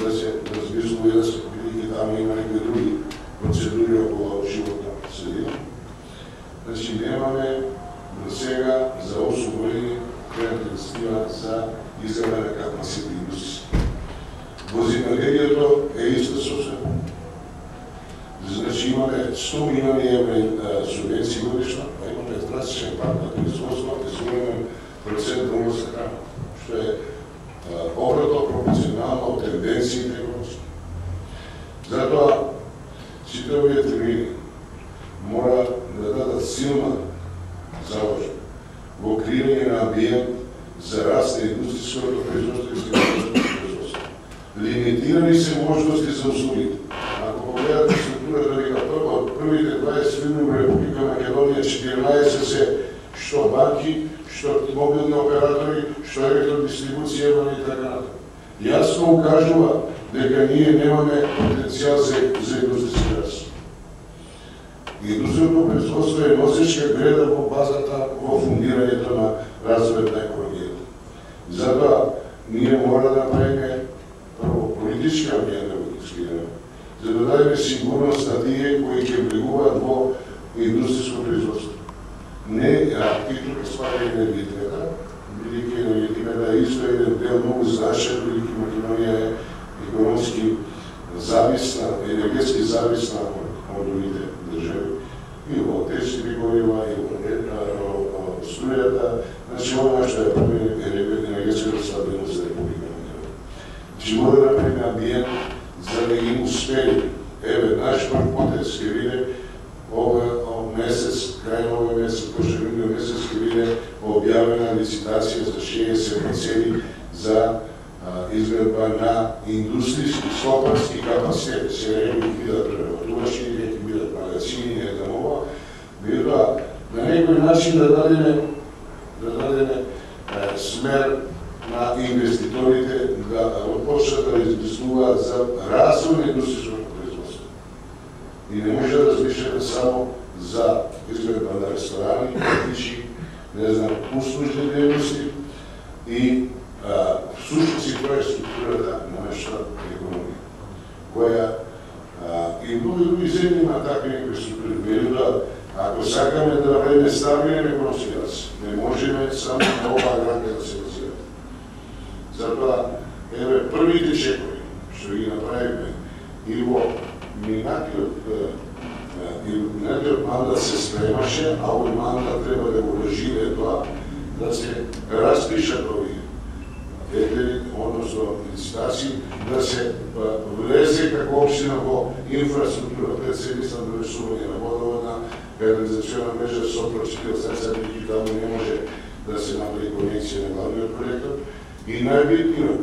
Speaker 4: да се размислува и да се бидејќи таму има некои други процедури околу животна средина. Значи, немаме до сега за 8 години иницијатива за изградба на капацитет индустрија. Во земјоделието е исто сосем. Значи имаме 100 милиони евро субвенции годишно, а имаме драстичен пат на производство и зголемен процент на увоз на храна, што е обратно пропорционално од тенденциите европски. Затоа сите овие термини мора да дадат силна заложба во креирање на амбиент за раст на индустријското производство и земјоделското производство. Лимитирани се можности за услугите. Ако погледате структурата дека од првите 20 години во Република Македонија 14 се што банки, што мобилни оператори, што електродистрибуција и така натаму. Јасно укажува дека ние немаме потенцијал за индустријски раст. Индустријното производство е носечка греда во базата во фундирањето на развојот на екологијата. Затоа ние мора да направиме прво политички амбиент да го дискутираме, за да дадеме сигурност на тие кои ќе влегуваат во индустријско производство. Не, и тука спада енергетиката, бидејќи енергетиката е исто еден дел многу значаен, бидејќи Македонија е економски зависна, енергетски зависна од другите држави. И во течни горива, и во струјата, значи ова што е енергетската стабилност за Република Македонија. Значи мора да направиме амбиент за да им успеи. Еве, наш прв потез ќе биде овој месец, крај на овој месец, пошто минуј месец ќе биде објавена лицитација за 60 парцели за изградба на индустријски стопански капацитет. Се рекои ќе бидат преработувачки, ќе бидат начин да дадеме смер на инвеститорите да почнат да измислуваат за разумно индустријско производство. И не може да размишляме само за изгледба на ресторани, кафичи, не знам, услужни дейности и всушност тоа е структурата на нашата економија, која и многу други земји има такви некои структури. Меѓутоа, ако сакаме да направиме стабилен економски раст, не можеме само на оваа гранка да се базираме. Затоа, еве првите чекови што ги направиме и во минатиот мандат се спремаше, а овој мандат треба да го доживее тоа, да се распишат овие тендери, односно licitации, да се влезе како општина во инфраструктура, пред се мислам довршување на водоводна, канализациона мрежа со прочител сацарники, таму не може да се направи конекција на главниот проектот. И најбитниот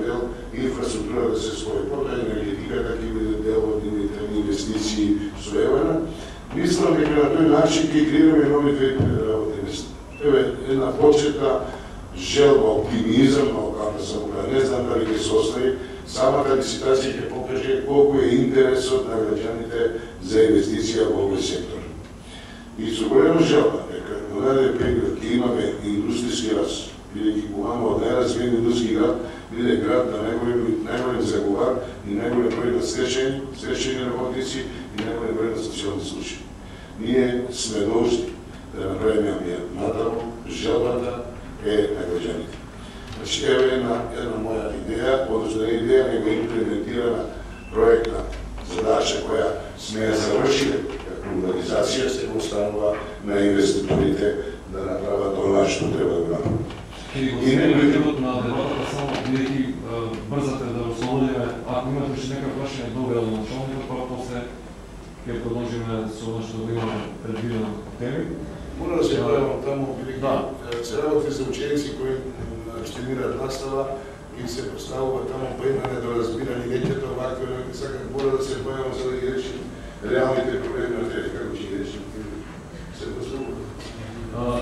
Speaker 4: дел инфраструктура да се спои, потоа енергетиката ќе биде дел од инвестиции со ЕВН. Мислам дека на тој начин ќе креираме нови работни места. Еве една почетна желба, оптимизам на локална самоуправа. Не знам дали ќе се остави. Самата licitација ќе покаже колку е интересот на граѓаните за инвестиција во овој сектор. И со голема желба дека во нареден период ќе имаме индустријски раст, бидејќи Куманово од најразвиен индустријски град биде град на најголем заговар и најголем број на скршени работници и најголем број на социјални случаи. Ние сме должни да направиме амбиент натаму, желбата е на граѓаните. Значи, еве една моја идеја, одnosno не идеја, него имплементирана проектна задача која сме ја завршиле како урбанизација, се останува на инвеститорите да направат она што треба да направат.
Speaker 1: И не бидот на дебатата само бидејќи брзате да ослободиме, ако имате уште некој прашање до градоначалникот, па после ќе продолжиме со она што имаме предвидено теми.
Speaker 4: Мора да се појавам таму, бидејќи се работи за ученици кои штемираат настава и се поставува таму па има недоразбирани, неќето вакви, сакам мора да се појавам за да ги решим реалните проблеми на тези, како ќе ги решим. Се поставува.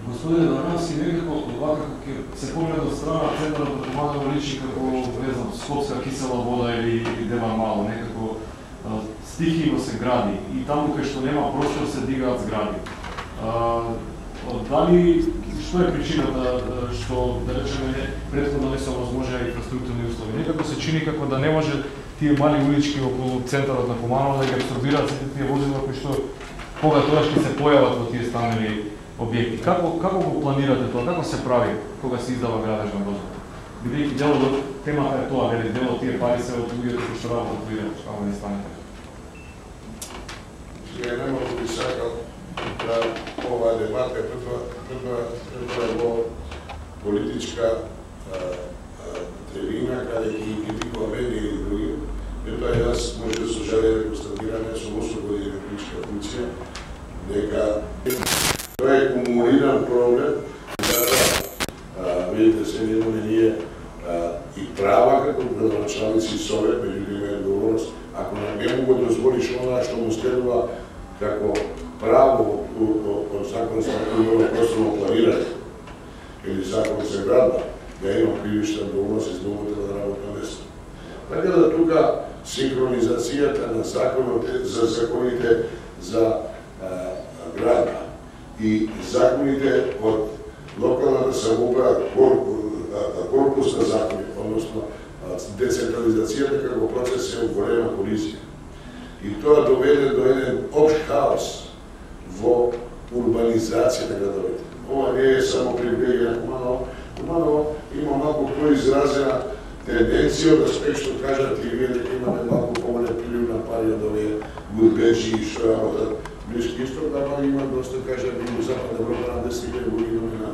Speaker 1: Господине Дарановски, некако вака како се погледа од страна центарот на Куманово личи како, не знам, скопска кисела вода или Деван Мало, некако стихино се гради и таму кај што нема простор се дигаат згради. Дали, што е причината што, да речеме, претходно не се овозможија инфраструктурни услови? Некако се чини како да не може тие мали улички околу центарот на Куманово да ги абсорбираат сите тие возила кои што кога тоа ќе се појават во тие станени објекти. Како го планирате тоа? Како се прави кога се издава градежна дозвола? Бидејќи дел од темата е тоа, вели дел од тие пари се од луѓето кои што работат во индустријални станите.
Speaker 4: Сега нема да би сакал да оваа дебата прва во политичка трибина, каде ги критикува мене или други. Меѓутоа јас може да со жалење констатирам, со 8 години на политичка функција, дека тоа е кумулиран проблем, видите се, имаме ние и права како градоначалници и совет, меѓутоа имаме одговорност, ако не му го дозволиш онаа што му следува како право од закон за просторно планирање или закон за градба, да има кривична одговорност и злоупотреба на работно место. Така да тука синхронизацијата на за законите за градба и законите од локалната самоуправа, корпус на закони, односно децентрализацијата како процес е голема колизија. И тоа доведе до еден општ хаос во урбанизација на градовите. Ова не е само привилегија на Куманово. Куманово има малку поизразена тенденција да спек што кажат и вие дека имаме малку поголем прилив на пари од овие гудбеджи и што работат Блиски Исток, ама има доста, кажат, и во Западна Европа на 10.000 години номина.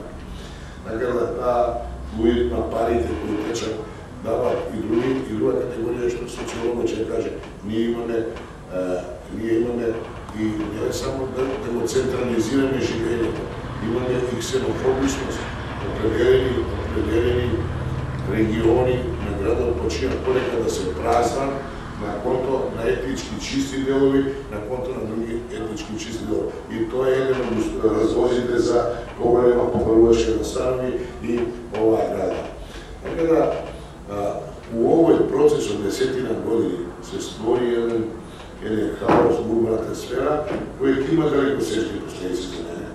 Speaker 4: Така да таа луѓето на парите кои течат дават и друга категорија што социолога ќе каже. Ние имаме и не само да го централизираме живењето, имаме и ксенофобичност, определени региони на градот починат полека да се празнат на конто на етнички чисти делови, на конто на други етнички чисти делови. И тоа е еден од разлозите за поголема популација на станови и оваа града. Така да, у овој процес од 10 години се створи еден хаос, бурна атмосфера, кој ќе има далекосечни последици за мене.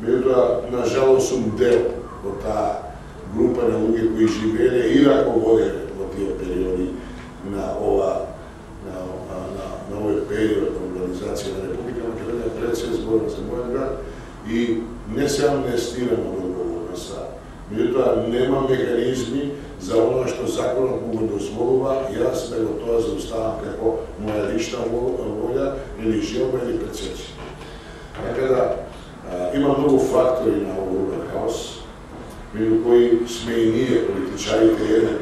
Speaker 4: Меѓутоа, на жалост сум дел од таа група на луѓе кои живееле и раководеле во тие периоди на овој период на организација на Република Македонија, пред се зборам за мојот град, и не се амнестирам од одговорноста. Меѓутоа, нема механизми за оно што законот му го дозволува, јас ме го тоа зауставам како моја лична волја или желба или перцепција. Така да, има многу фактори на овој хаос, меѓу кои сме и ние, политичарите,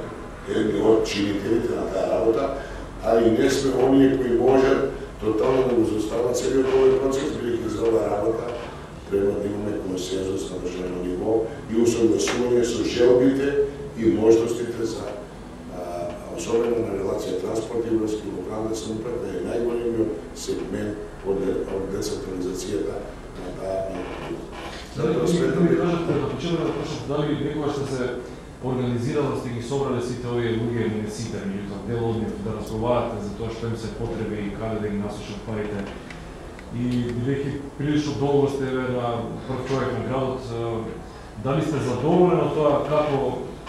Speaker 4: едни од чинителите на таа работа, али не сме оние кои можат тотално да го заустават целиот овој процес, бидејќи за оваа работа треба да имаме консензус на државно ниво и усогласување со желбите и можностите за особено на релација транспорт и врски локална самоуправа е најголемиот сегмент од децентрализацијата на таа
Speaker 1: Затоа сметам да кажете на почетокот да прашав дали некогаш сте се организирали, сте ги собрале сите овие луѓе, не сите, меѓутоа дел од нив да разговарате за тоа што им се потреби и каде да ги насочат парите. И бидејќи прилично долго сте на прв човек на градот, дали сте задоволени од тоа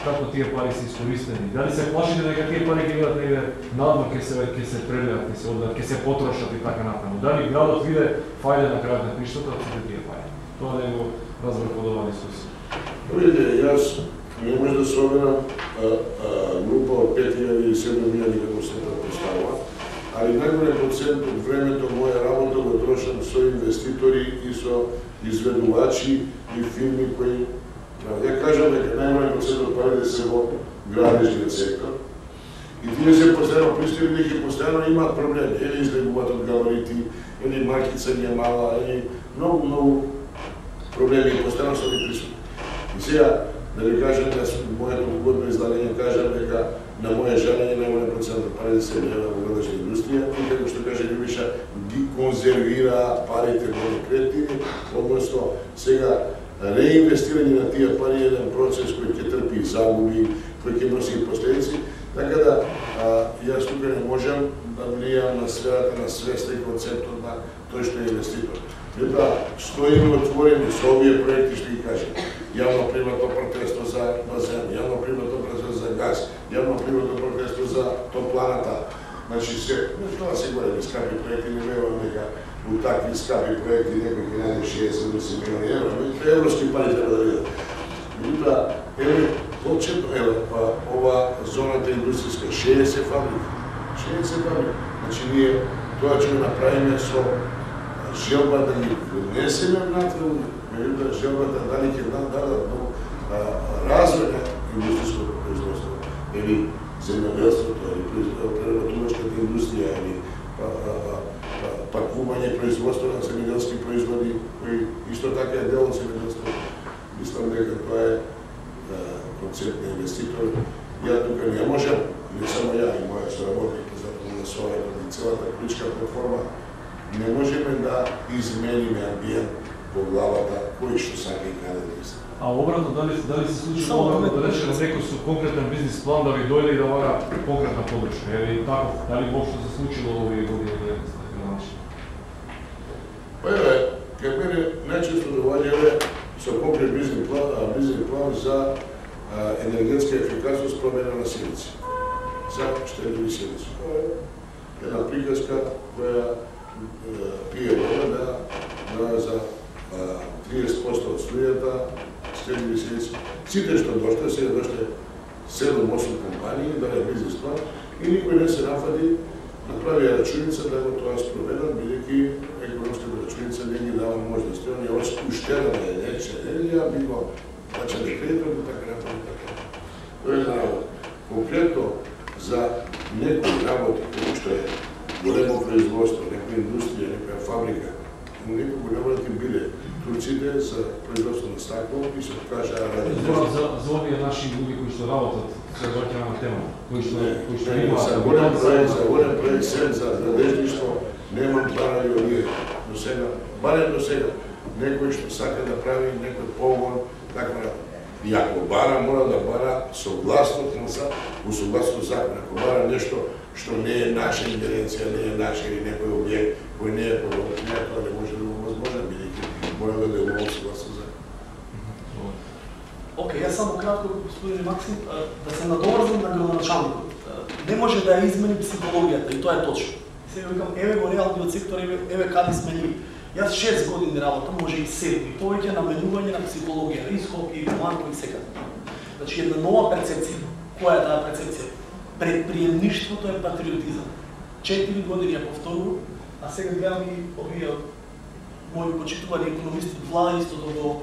Speaker 1: како тие пари се искористени? Дали се плашите дека тие пари ќе бидат негде надвор, ќе се прелеат, ќе се одат, ќе се потрошат и така натаму? Дали градот виде фајде на крајот на криштото од сите тие пари? Тоа не го разбрав од оваа дискусија.
Speaker 4: Видите, јас не може да соберам група од 5000 или 7000 како се представува, али најголем процент од времето моја работа го трошам со инвеститори и со изведувачи и фирми кои ја кажам дека најголем процент од парите се во градежниот сектор. И тие се постојано пристигнали дека постојано имаат проблеми, или излегуваат од габарити, или маркица не е мала, или многу проблеми и постојано се ги присутни. И сега, да ви кажам, моето угодно излагање кажам дека на моје жалење најголем процент од парите се влева во градежна индустрија и како што каже Љубиша, ги конзервира парите во кредити, односно сега реинвестирање на тие пари е еден процес кој ќе трпи загуби, кој ќе носи последици, така да јас тука не можам да влијам на сферата на свеста и концептот на тој што е инвеститор. Меѓутоа, стоиме отворени со овие проекти што ги кажем. Јавно-приватно партнерство за базен, јавно-приватно партнерство за газ, јавно-приватно партнерство за топланата. Значи се, тоа се големи скапи проекти, не верувам дека у такви скапи проекти некој ќе најде 60-70 милиони евро, европски пари треба да видат. Меѓутоа, еве почетно ова зоната индустријска 60 фабрика. 60 фабрика. Значи ние тоа ќе го направиме со желба да ги внесеме внатре, меѓутоа желбата дали ќе нам дадат развој на индустријското производство, или земјоделството, или преработувачката индустрија, или пакување производство на земјоделски производи, кои исто така е дел од земјоделството. Мислам дека тоа е концепт на инвеститор. Ја тука не можам, не само ја и моја соработник, затоа на своја и целата политичка платформа, не можеме да измениме амбиент во главата кој што сака и каде да се.
Speaker 1: А обратно, дали се случи обратно да речеме некој со конкретен бизнис план да ви дојде и да вара конкретна подршка? Или таков, дали воопшто се случило овие години да е на начин?
Speaker 4: Па еве, кај мене најчесто доаѓале со конкретен бизнис план за енергетска ефикасност промена на силици. За штедливи силици. Тоа е една приказка која пие вода за 30% од струјата, штедливи силици. Сите што доште, сега доште 7-8 компании, да е бизнес план, и никој не се нафади, направија рачуница да го тоа спроведат, бидејќи економската рачуница не ги дава можности. Они уштедена е нече енергија, би го плачале кредитор и така напред. Тоа е една работа. Конкретно за некои работи, кои што е големо производство, некоја индустрија, некоја фабрика, некој не можат им биле турците за производство на стакло и се покажа ради.
Speaker 1: За овие наши луѓе кои што работат, се враќаме на тема, кои што имаат
Speaker 4: за голем направи сем за надежништво, немам пари од ние до сега, барем до сега. Некој што сака да прави некој погон, така. И ако бара, мора да бара согласно согласно закон. Ако бара нешто што не е наша ингеренција, не е наша или некој објект кој не е подобен, тоа не може да го возможен, бидејќи мора да делува согласно закон.
Speaker 3: Океј, јас само кратко, господин Максим, да се надоврзам на градоначалникот. Не може да ја измени психологијата и тоа е точно. Сега викам, еве го реалниот сектор, еве каде сме ние. Јас 6 години работам, може и 7, и повеќе наменување на психологија, рисков и командо и секаде. Значи една нова перцепција. Која е таа перцепција? Предприемништвото е патриотизам. 4 години ја повторувам, а сега гледам и овие мои почитувани економисти од влада исто да го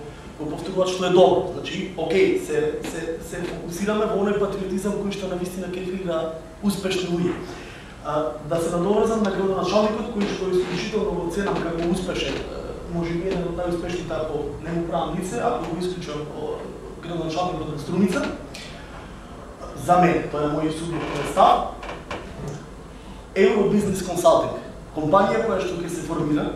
Speaker 3: повторуваат што е добро. Значи, окей, се фокусираме во оној патриотизам кој што навистина ќе креира успешни луѓе. Да се надоврзам на градоначалникот кој што е исклучително го ценам како успешен, може би еден од најуспешните ако не му правам лице, ако го исклучам градоначалникот од Струмица. За мен, тоа е мој субјективен став. Евробизнес консалтинг, компанија која што ќе се формира,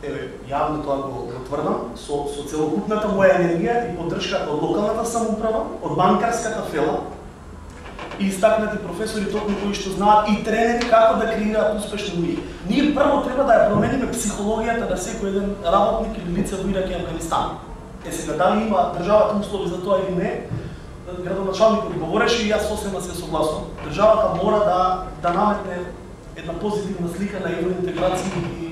Speaker 3: еве, јавно тоа го тврдам, со целокупната моја енергија и поддршката од локалната самоуправа, од банкарската фела, и истакнати професори токму кои што знаат и тренери како да креираат успешни луѓе. Ние прво треба да ја промениме психологијата на секој еден работник или лице во Ирак и Афганистан. Сега дали има државата услови за тоа или не, градоначалникот говореше и јас сосема се согласувам. Државата мора да наметне една позитивна слика на евроинтеграција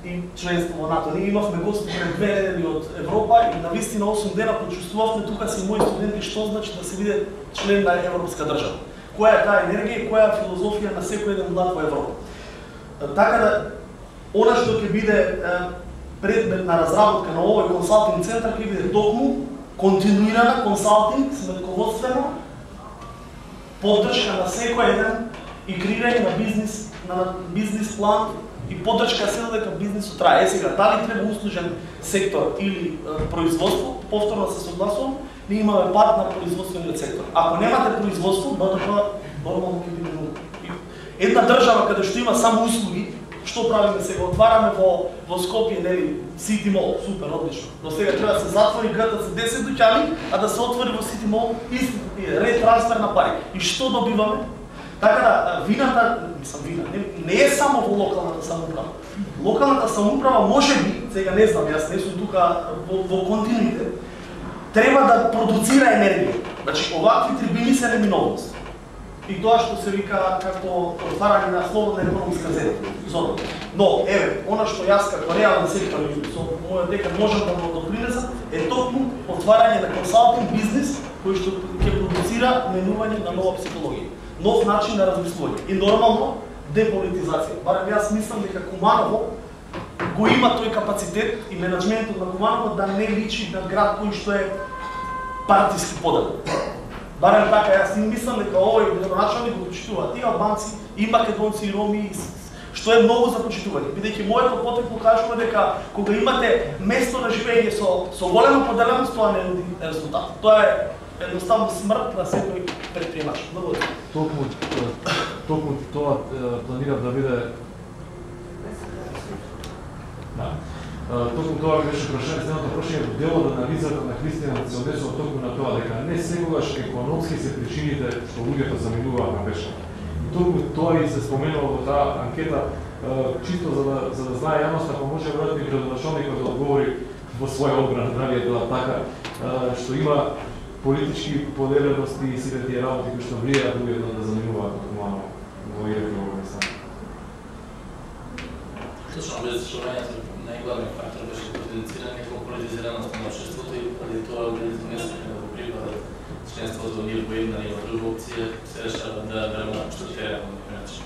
Speaker 3: и членство во НАТО. Ние имавме гости пред 2 недели од Европа и навистина 8 дена почувствувавме тука си мои студенти што значи да се биде член на европска држава. Која е таа енергија и која е филозофија на секој еден млад во Европа. Така да, она што ќе биде предмет на разработка на овој консалтинг центар ќе биде токму континуирана консалтинг, сметководствено, поддршка на секој еден и креирање на бизнис план и поддршка се дека бизнисот трае. Сега, дали треба услужен сектор или производство, повторно се согласувам, ние имаме пат на производствениот сектор. Ако немате производство, БДП нормално ќе биде нула. Една држава каде што има само услуги, што правиме сега? Отвараме во Скопје, нели, Сити Мол, супер, одлично. Но сега треба да се затвори градот за 10 дуќани, а да се отвори во Сити Мол исти ретрансфер на пари. И што добиваме? Така да, вината, не е само во локалната самоуправа. Локалната самоуправа може би, сега не знам, јас не сум тука во континуите, треба да продуцира енергија. Значи, овакви трибини се неминовност. И тоа што се вика како отварање на слободна економска зона. Но, еве, она што јас како реален сектор и со мојот декан можам да го допринесам, е токму отварање на консалтинг бизнис кој што ќе продуцира менување на нова психологија, нов начин на размислување и нормално деполитизација. Барем јас мислам дека Куманово го има тој капацитет и менеджментот на Куманово да не личи на град кој што е партиски подаден. Барем така, јас не мислам дека овој градоначалник го почитуваат и албанци, и македонци, и роми, што е многу за почитување. Бидејќи моето потекло кажува дека кога имате место на живење со голема поделеност, тоа не нуди резултат. Тоа е едноставно смрт на секој предприемач. Благодарам.
Speaker 1: Токму тоа планирав да биде. Токму тоа беше прашање, следното прашање, делот анализата на Христијан се однесува токму на тоа дека не секогаш економски се причините што луѓето заминуваат на пешка. И токму тоа и се споменува во таа анкета, чисто за да знае јавноста, ако може веројатно и градоначалникот да одговори во своја одбрана, дали е тоа така, што има политички поделености и сите тие работи кои што влијаат луѓето да заминуваат од Куманово во Ирак и во Афганистан.
Speaker 2: Точно, обеззашувањето најглавниот фактор беше потенцирање како политизираност на општеството и поради тоа луѓето не се да го прифатат членството ни во една или во друга опција, се решават да работат што треба на некој начин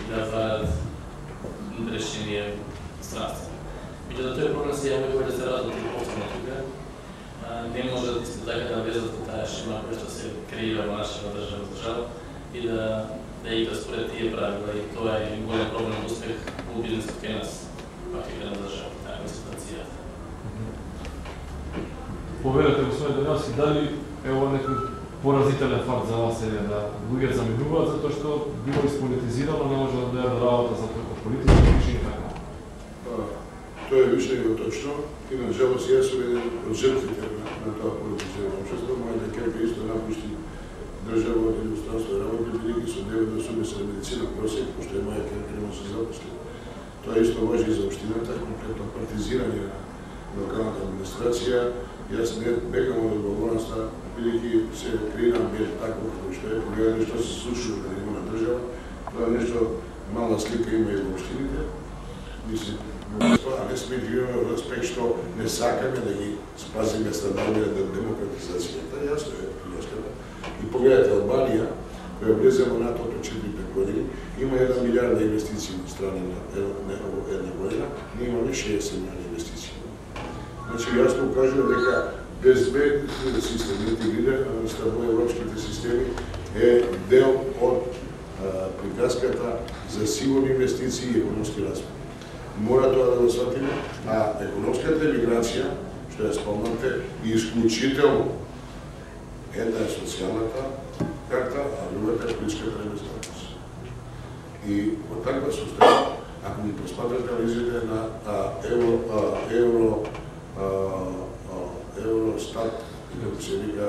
Speaker 2: и да варат решение странствено. Меѓутоа тој проблем се јавува кога се работи повторно тука. Не може да сте така да влезат таа шема која што се креира во нашата држава и да игра според тие правила и тоа е голем проблем за успех во бизнисот кај нас, пак и на држава, таа е ситуацијата.
Speaker 1: Поверете, господин Даниловски, дали е ова некој поразителен факт за вас е да луѓе заминуваат затоа што било исполитизирано, не може да дојде работа за политички причини така.
Speaker 4: Тоа е више него точно и на жалост јас сум еден од жртвите на тоа политизирано општество. Мојата ќерка исто напушти држава или установство работи, бидејќи со 9 на медицина просек, пошто е моја ќерка не може да се запосли. Тоа исто важи и за општината, конкретно партизирање на локалната администрација. Јас не бегам од одговорноста, бидејќи се креирам бил такво како што е, погледам што се случува на ниво на држава. Тоа е нешто мала слика има и во општините. Мислам, а не сме живееме од аспект што не сакаме да ги спазиме стандардите на демократизацијата. Јасно е плеската. И погледате Албанија, која влезе во НАТО од 4-5 години, има 1 милиарда инвестиции на страна на една година, ние имаме 60 милиона инвестиции. Значи, јасно укажува дека безбедниот систем, интегрираноста во европските системи е дел од приказката за сигурни инвестиции и економски развој. Мора тоа да го сватиме, а економската емиграција, што ја спомнате, е исклучително. Една е социјалната карта, а другата е политичката независност. И во таква состојба, ако ги просматрате анализите на Евростат, како се вика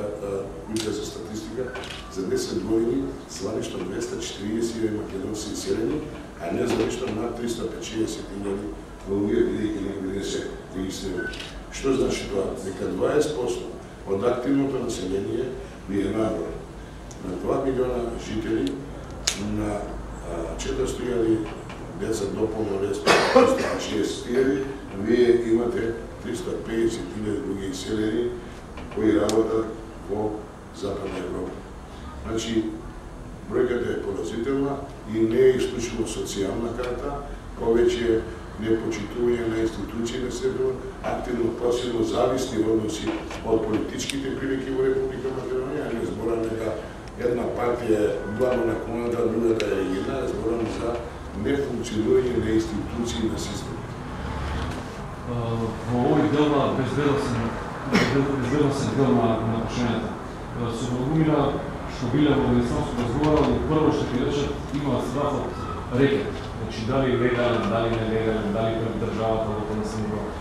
Speaker 4: куќа за статистика, за 10 години за ништо 240 македонци иселени, а не за ништо над 350.000 луѓе бидејќи не се регистрирани. Што значи тоа? Дека 20% од активното население ви е надвор. На 2 милиона жители, на 400.000 деца до полнолетство, 360.000, вие имате 350.000 други иселени кои работат во Западна Европа. Значи, бројката е поразителна и не е исклучиво социјална карта, повеќе непочитување на институции на себе, активно пасивно зависни односи од политичките прилики во Република Македонија, а не збораме дека една партија е главно наклонета, другата е регина, збораме за нефункционирање на институции на систем.
Speaker 1: Во овој дел на безбедносен дел на прашањата, со многумина што биле во Министерството разговарали, прво што ќе речат има страх од рекет. Значи, дали легален, дали нелегален, дали пред државата, локална самоуправа.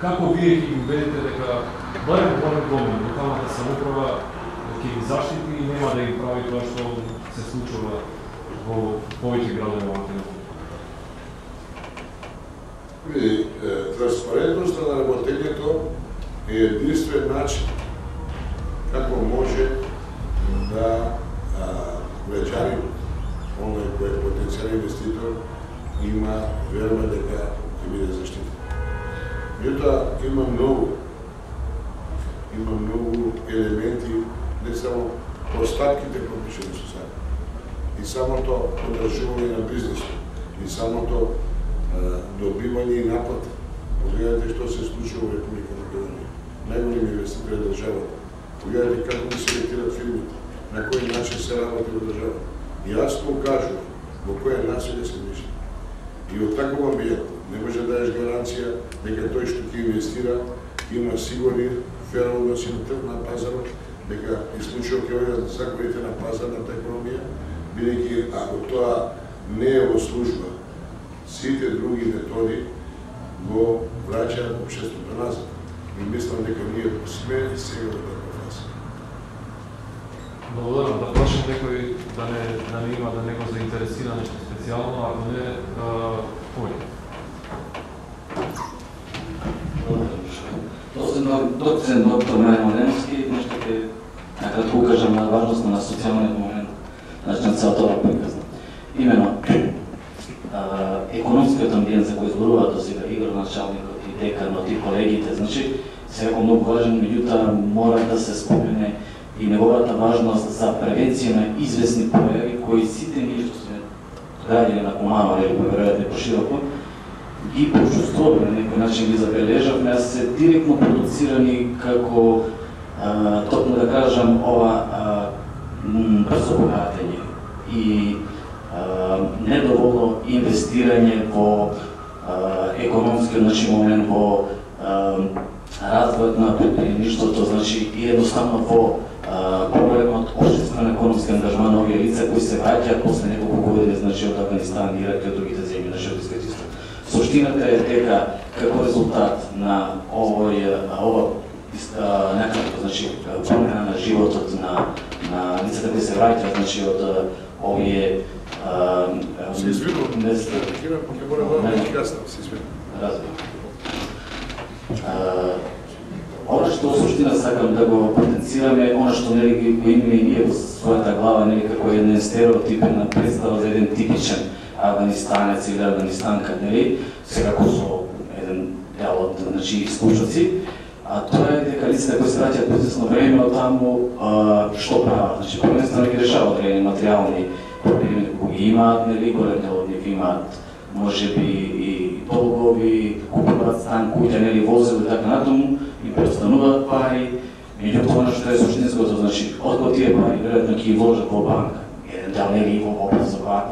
Speaker 1: Како вие ќе ги убедите дека барем локалната самоуправа ќе ги заштити и нема да ги прави тоа што се случува во повеќе градови во Македонија?
Speaker 4: Транспарентноста на работењето е единствен начин како може да граѓанин, оној кој е потенцијален инвеститор, има верба дека ќе биде заштитен. Меѓутоа има многу елементи, не само постапките пропишени со закон, и самото одржување на бизнисот, и самото добивање и наплата. Погледате што се случува во Република Македонија. Најголеми инвеститори е државата. Погледате како ги селектират фирмите, на кој начин се работи во државата. Јасно укажува во која населје се движи. И од таков амбиент не може да дадеш гаранција дека тој што ќе инвестира има сигурни фер односи на пазарот, дека исклучиво ќе одат законите на пазарната економија, бидејќи ако тоа не е во служба, сите други методи го враќаат општеството назад. И мислам дека ние сме сега во таква фаза.
Speaker 1: Благодарам, да прашам некој да не има да него заинтересира нешто специјално, ако не, повеќе.
Speaker 7: Доктор Маријан Младеновски, нешто ќе накратко укажам на важност на социјалниот момент, значи на целата ова приказна. Имено, економскиот амбиент за кој зборува досега Игор началникот и деканот и колегите, значи секако многу важен, меѓутоа мора да се спомене и неговата важност за превенција на известни појави кои сите ние што сме граѓани на Куманово или поверојатно пошироко ги почувствуваме на некој начин, ги забележавме, а се директно продуцирани како токму да кажам ова брзо богатење и недоволно инвестирање во економскиот момент, во развојот на предприемништвото, значи и едноставно во проблемот обштествен економски ангажман на овие лица кои се враќаат после неколку години, значи од Афганистан, Ирак и од другите земји на Широкискиот исток. Суштината е дека како резултат на ова некако, значи промена на животот на лицата кои се враќаат, значи од овие
Speaker 4: Се извинувам, ќе мора да каснам, се извинувам.
Speaker 7: Она што суштина сакам да го потенцираме, она што нели го има и во својата глава нели како еден стереотипна представа за еден типичен афганистанец или афганистанка, нели, секако со еден дел од значи исклучоци, а тоа е дека лицата кои се враќаат по известно време од таму што прават, значи prvenstvено ги решаваат одредени материјални проблеми кои ги имаат, нели, голем дел од нив имаат можеби и долгови, купуваат стан, куќа, нели, возил и така натаму, и преостануваат пари, меѓутоа она што е суштинското, значи, откога тие пари веројатно ќе ги вложат во банка, еден дел нели во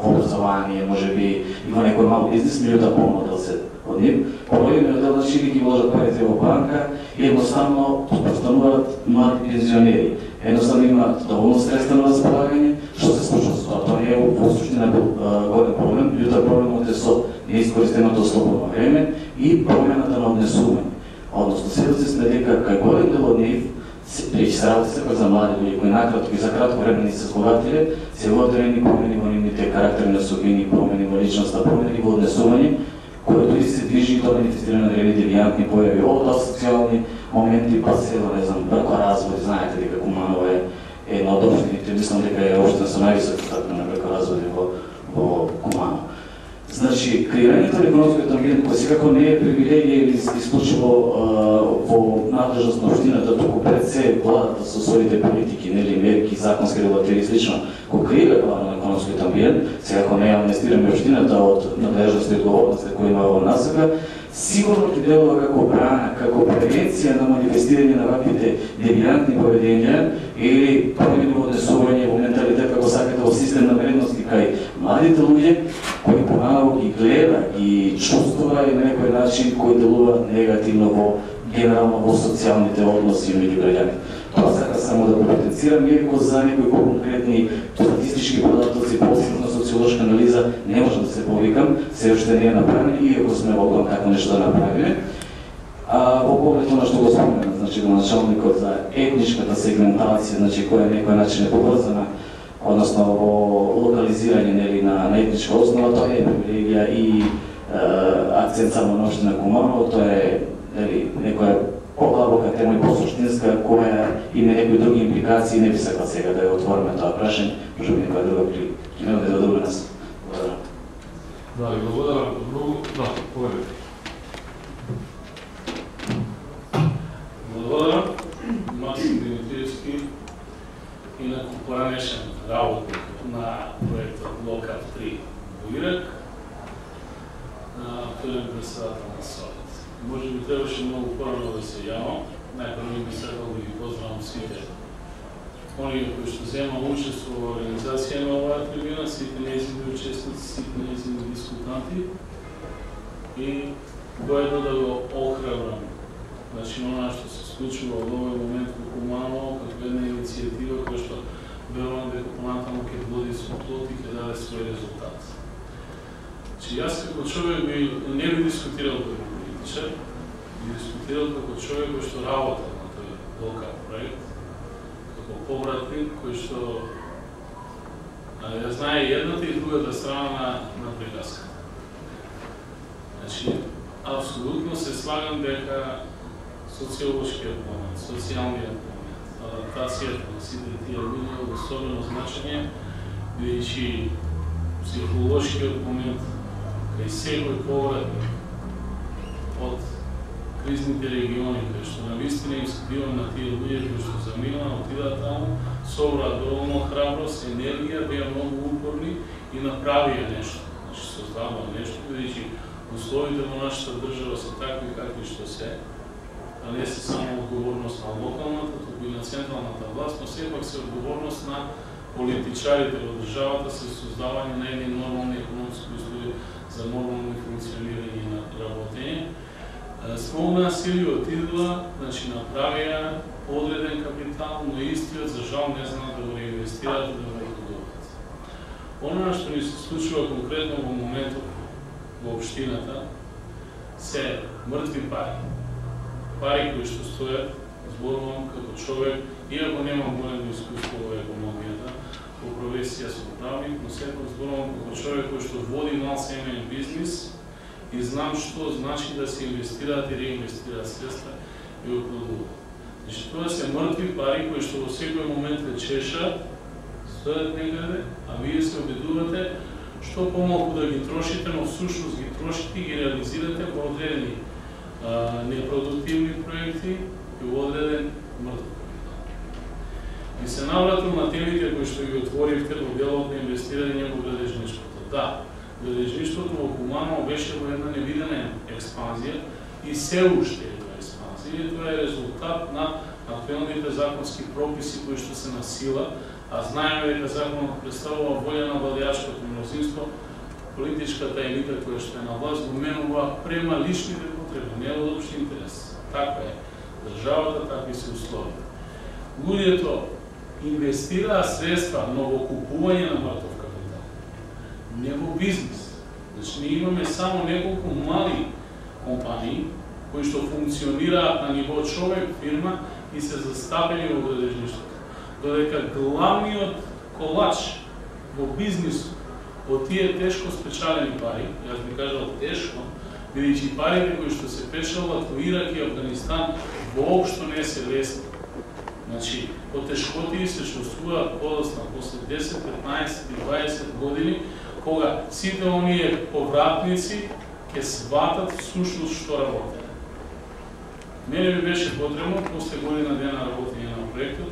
Speaker 7: образование, можеби и во некој мал бизнес, меѓутоа полно дел се од нив, половината дел значи ги вложат парите во банка и едноставно преостануваат млади пензионери. Едноставно имаат доволно средства на располагање. Што се случува со тоа? Тоа не е во суштина голем проблем, меѓутоа проблемот е со неискористеното слободно време и промената на однесување. Односно, сведоци сме дека кај голем дел од нив се работи сепак за млади луѓе кои накратко и за кратко време не се збогатиле, се одредени промени во нивните карактерни особини, промени во личноста, промени во однесување, което и се движи и тоа манифестира на древни девијантни појави од асоцијални моменти, па се до, не знам, бракоразводи, знаете дека Куманово е една од општините, мислам дека е општина со највисоки стапни на бракоразводи во Куманово. Значи, креирањето на економскиот амбиент, кој секако не е привилегија или исклучиво во надлежност на општината, туку пред се владата со своите политики, нели, мерки, законски регулативи и слично, кој креира главно на економскиот амбиент, секако не амнестираме општината од надлежност и одговорност која има во насока, сигурно ќе делува како брана, како превенција на манифестирање на ваквите девијантни поведенја или промени во однесување во менталитет, како сакате, во систем на вредности кај младите луѓе, кои помалку ги гледа, ги чувствува и на некој начин кој делува негативно во генерално во социјалните односи меѓу граѓаните. Тоа сака само да го потенцирам, иако за некои конкретни статистички податоци, посебно социолошка анализа, не можам да се повикам, се уште не е направено, иако сме во план како нешто да направиме. Во поглед на што го спомена, значи до началникот за етничката сегментација, значи која на некој начин е поврзана, односно во локализирање нели на етничка основа, тоа е привилегија и акцент само на општина Куманово, тоа е нели некоја подлабока тема и посуштинска, која има некои други импликации, не би сакал сега да ја отвориме тоа прашање, може би некоја друга прилика. Имаме да добро нас. Благодарам.
Speaker 1: Да, ви благодарам. Да, povedете.
Speaker 8: Благодарам. Максим Димитриевски, инаку поранешен работник на проектот Локав 3 во Ирак, актуелен председател на Совет. Може би требаше многу порано да се јавам. Најпрво би сакал да ги поздравам сите оние кои што зема учество во организација на оваа трибина, сите нејзини учесници, сите нејзини дискутанти и воедно да го охрабрам. Значи, она што се случува во овој момент во Куманово, како една иницијатива која што верувам дека понатаму ќе води со плод и ќе даде свој резултат. Значи, јас како човек не би дискутирал како политичар, би дискутирал како човек кој што работел на тој локал проект, како повратник кој што ја знае едната и другата страна на приказка. Значи, апсолутно се слагам дека социолошкиот момент, социјалниот момент, адаптацијата на сите тие луѓе од особено значење, бидејќи психолошкиот момент кај секој повратник од кризните региони, кај што навистина им се бива на тие луѓе кои што заминаа, отидаат таму, собраат доволно храброст, енергија, беа многу упорни и направија нешто. Значи, создаваа нешто, бидејќи условите во нашата држава се такви какви што се, а не се само одговорност на локалната, туку и на централната власт, но сепак се одговорност на политичарите во државата се создавање на едни нормални економски услови за нормално функционирање на работење. Смолна сили отидува, значи направија одреден капитал, но истиот за жал не знаат да го реинвестираат и да го продолжат. Оно што ни се случува конкретно во моментот во општината се мртви пари. Пари кои што стојат, зборувам како човек, иако немам големо искуство во економијата, во професија сум правник, но сепак зборувам како човек кој што води мал семеен бизнис и знам што значи да се инвестираат и реинвестираат средства и го продолжат. Значи, тоа се мртви пари кои што во секој момент ве чешат, стојат некаде, а вие се обидувате што помалку да ги трошите, но всушност ги трошите и ги реализирате во одредени непродуктивни проекти и во одреден мртв капитал. И се навратам на темите кои што ги отворивте во делот на инвестирање во градежништвото. Да, градежништвото во Куманово беше во една невидена експанзија и се уште е една експанзија. И тоа е резултат на актуелните законски прописи кои што се на сила, а знаеме дека законот представува волја на владеачкото мнозинство, политичката елита која што е на власт го менува према личните потреби, не од општи интерес. Така е државата, такви се условија. Луѓето инвестираа средства, но во купување на мртов капитал, не во бизнес. Значи, ние имаме само неколку мали компании кои што функционираат на ниво човек, фирма и се застапени во градежништвото. Додека главниот колач во бизнисот од тие тешко спечалени пари, јас би кажал тешко, бидејќи парите кои што се печалат во Ирак и Афганистан воопшто не се лесни. Значи, потешкотии се чувствуваат подоцна после 10, 15 и 20 години, кога сите оние повратници ќе сватат всушност што работеле. Мене ми беше потребно, после година дена работење на проектот,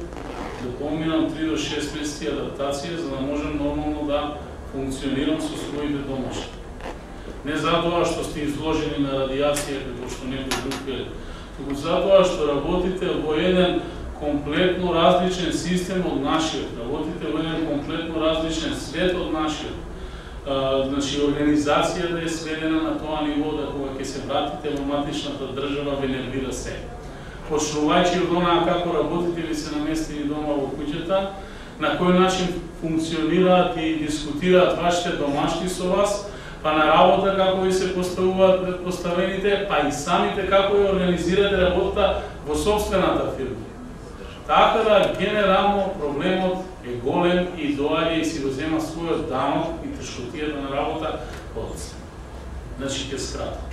Speaker 8: да поминам 3 до 6 месеци адаптација, за да можем нормално да функционирам со своите домашни. Не затоа што сте изложени на радиација како што некој друг е, туку затоа што работите во еден комплетно различен систем од нашиот, работите во еден комплетно различен свет од нашиот. Значи, организацијата е сведена на тоа ниво да кога ќе се вратите во матичната држава ве нервира се. Почнувајќи од онаа како работите или се наместени дома во куќата, на кој начин функционираат и дискутираат вашите домашни со вас, па на работа како ви се поставуваат предпоставените, па и самите како ја организирате работата во собствената фирма. Така да, генерално, проблемот е голем и доаѓа и си го зема својот данок и тешкотијата на работа подоцна. Значи, ќе скратам.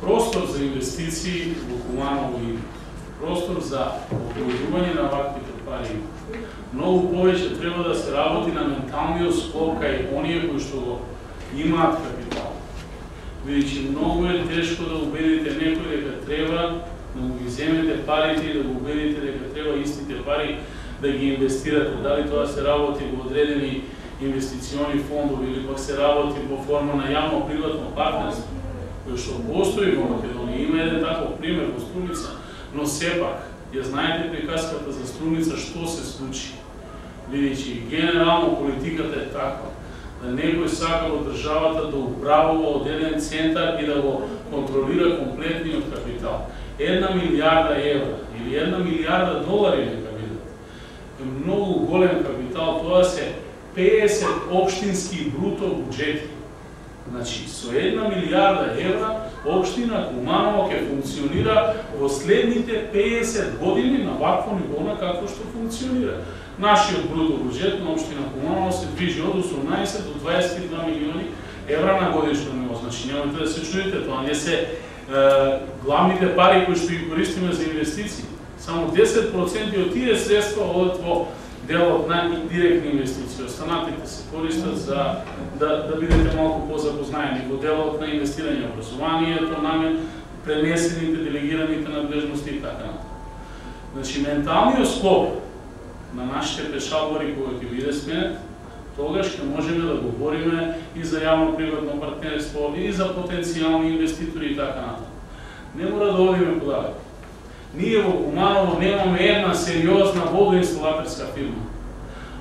Speaker 8: Простор за инвестиции во Куманово има. Простор за облагодување на ваквите пари има. Многу повеќе треба да се работи на менталниот склоп кај оние кои што го имаат капитал. Бидејќи многу е тешко да убедите некој дека треба да му ги земете парите и да го убедите дека треба истите пари да ги инвестирате. Дали тоа се работи во одредени инвестициони фондови или пак се работи во форма на јавно-приватно партнерство, кој што постои во Македонија. Има еден таков пример во Струница, но сепак, ја знаете приказката за Струница што се случи. Бидејќи генерално политиката е таква, да некој сака во државата да управува од еден центар и да го контролира комплетниот капитал. 1 милиарда евра или 1 милиарда долари нека бидат. Е многу голем капитал, тоа се 50 општински бруто буџети. Значи, со 1 милиарда евра, општина Куманово ќе функционира во следните 50 години на вакво ниво на како што функционира. Нашиот бруто буџет на општина Куманово се движи од 18 до 22 милиони евра на годишно ниво. Значи, немате да се чудите, тоа не се главните пари кои што ги користиме за инвестиции. Само 10% од тие средства одат во делот на директни инвестиции. Останатите се користат за да бидете малку позапознаени во делот на инвестирање во образованието, намен пренесените, делегираните надлежности и така натаму. Значи, менталниот склоп на нашите пешалбари кога ќе биде сменет, тогаш ќе можеме да говориме и за јавно-приватно партнерство, и за потенцијални инвеститори и така натаму. Не мора да одиме подалеку. Ние во Куманово немаме една сериозна водоинсталаторска фирма,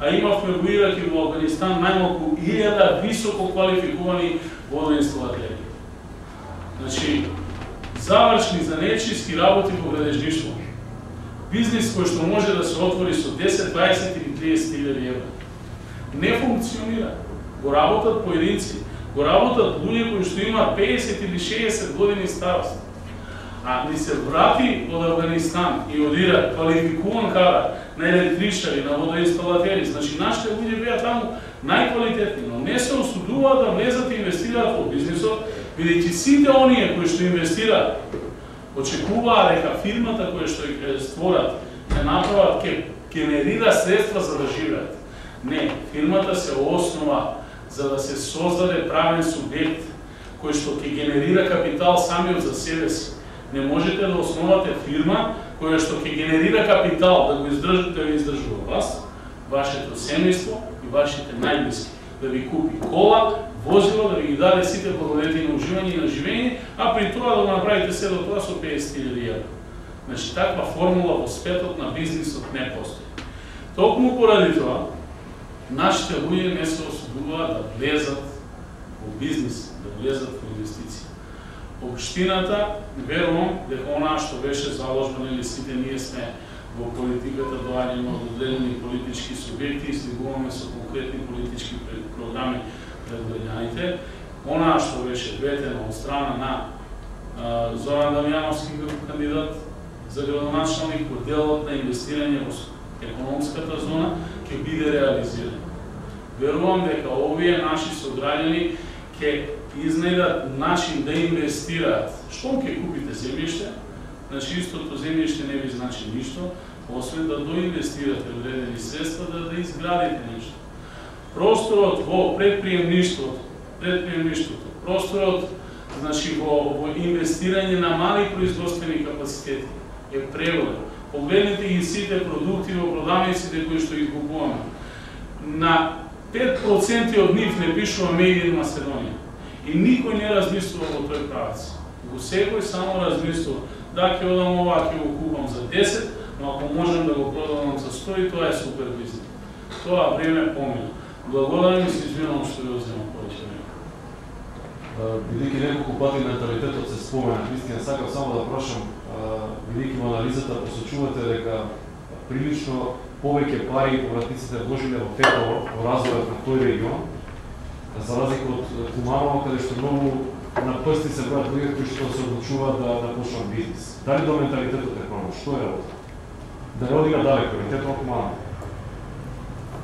Speaker 8: а имавме во Ирак и во Афганистан најмалку 1000 високо квалификувани водоинсталатери. Значи, завршни за нечиски работи во градежништво. бизнис кој што може да се отвори со 10, 20 или 30.000 евра. Не функционира. Го работат поединци, го работат луѓе кои што имаат 50 или 60 години старост. А ни се врати од Афганистан и одира квалификуван кадар на електричари, на водоинсталатери. Значи, нашите луѓе беа таму најквалитетни, но не се осудуваат да влезат и инвестираат во бизнисот, бидејќи сите оние кои што инвестираат очекуваат дека фирмата која што ќе створат, ќе направат, ќе генерира средства за да живеат. Не, фирмата се основа за да се создаде правен субјект кој што ќе генерира капитал самиот за себе си. Не можете да основате фирма која што ќе генерира капитал да го издржува вас, вашето семејство и вашите најблиски, да ви купи кола, возило, да ви ги даде сите благодети на уживање и на живење, а при тоа да го направите се до тоа со 50.000 евра. Значи, таква формула во светот на бизнисот не постои. Токму поради тоа, нашите луѓе не се осудуваат да влезат во бизнис, да влезат во инвестиции. Општината, верувам дека онаа што беше заложено, или сите ние сме во политиката, доаѓаме од одредени политички субјекти и слегуваме со конкретни политички програми пред граѓаните. Онаа што беше ветено од страна на Зоран Дамјановски како кандидат за градоначалник по делот на инвестирање во економската зона ќе биде реализиран. Верувам дека овие наши сограѓани ќе изнајдат начин да инвестираат. Штом ќе купите земјиште, значи истото земјиште не ви значи ништо, освен да доинвестирате вредени средства да изградите нешто. Просторот во предприемништвото, просторот значи во инвестирање на мали производствени капацитети е преголем. Погледнете ги сите продукти во продавниците кои што ги купуваме. На 5% од нив не пишува Made in Macedоnia. И никој не размислува во тој правец. Го секој само размислува, да ќе одам ова, ќе го купам за 10, но ако можам да го продавам за 100, тоа е супер бизнес. Тоа време помина. Благодарам и се извинувам што ви одземам повеќе време.
Speaker 1: Бидејќи неколку пати менталитетот се спомена, вистина сакам само да прашам, бидејќи во анализата посочувате дека прилично повеќе пари и повратниците вложиле во Тетово, во развојот на тој регион, за разлика од Куманово, каде што многу напрсти се бројат луѓе кои што се одлучуваат да почнат бизнис. Дали до менталитетот е проблем? Што е работа? Да не одига далеко, Тетово Куманово.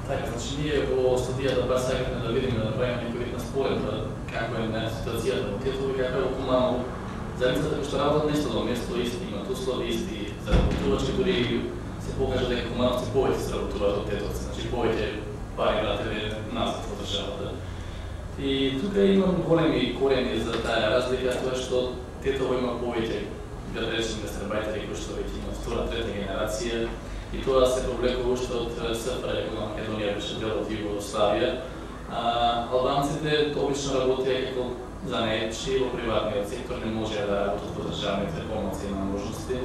Speaker 2: Така, значи ние во студијата баш сакаме да видиме, да направиме некој вид на споредба како е на ситуацијата во Тетово и како е во Куманово. Заедницата кои што работат нешто до место исти, имат услови исти, заработувачки, дури се покажа дека Кумановци повеќе се работуваат од Тетовци, значи повеќе пари врателе назад во државата. И тука имам големи корени за таа разлика, тоа што Тетово има повеќе, да речеме, гастарбајтери кои што веќе имат втора, трета генерација, и тоа се повлекува уште од СФР, кога Македонија беше дел од Југославија. Албанците обично работеа како занаетчи во приватниот сектор, не можеа да работат во државните помоци и можности,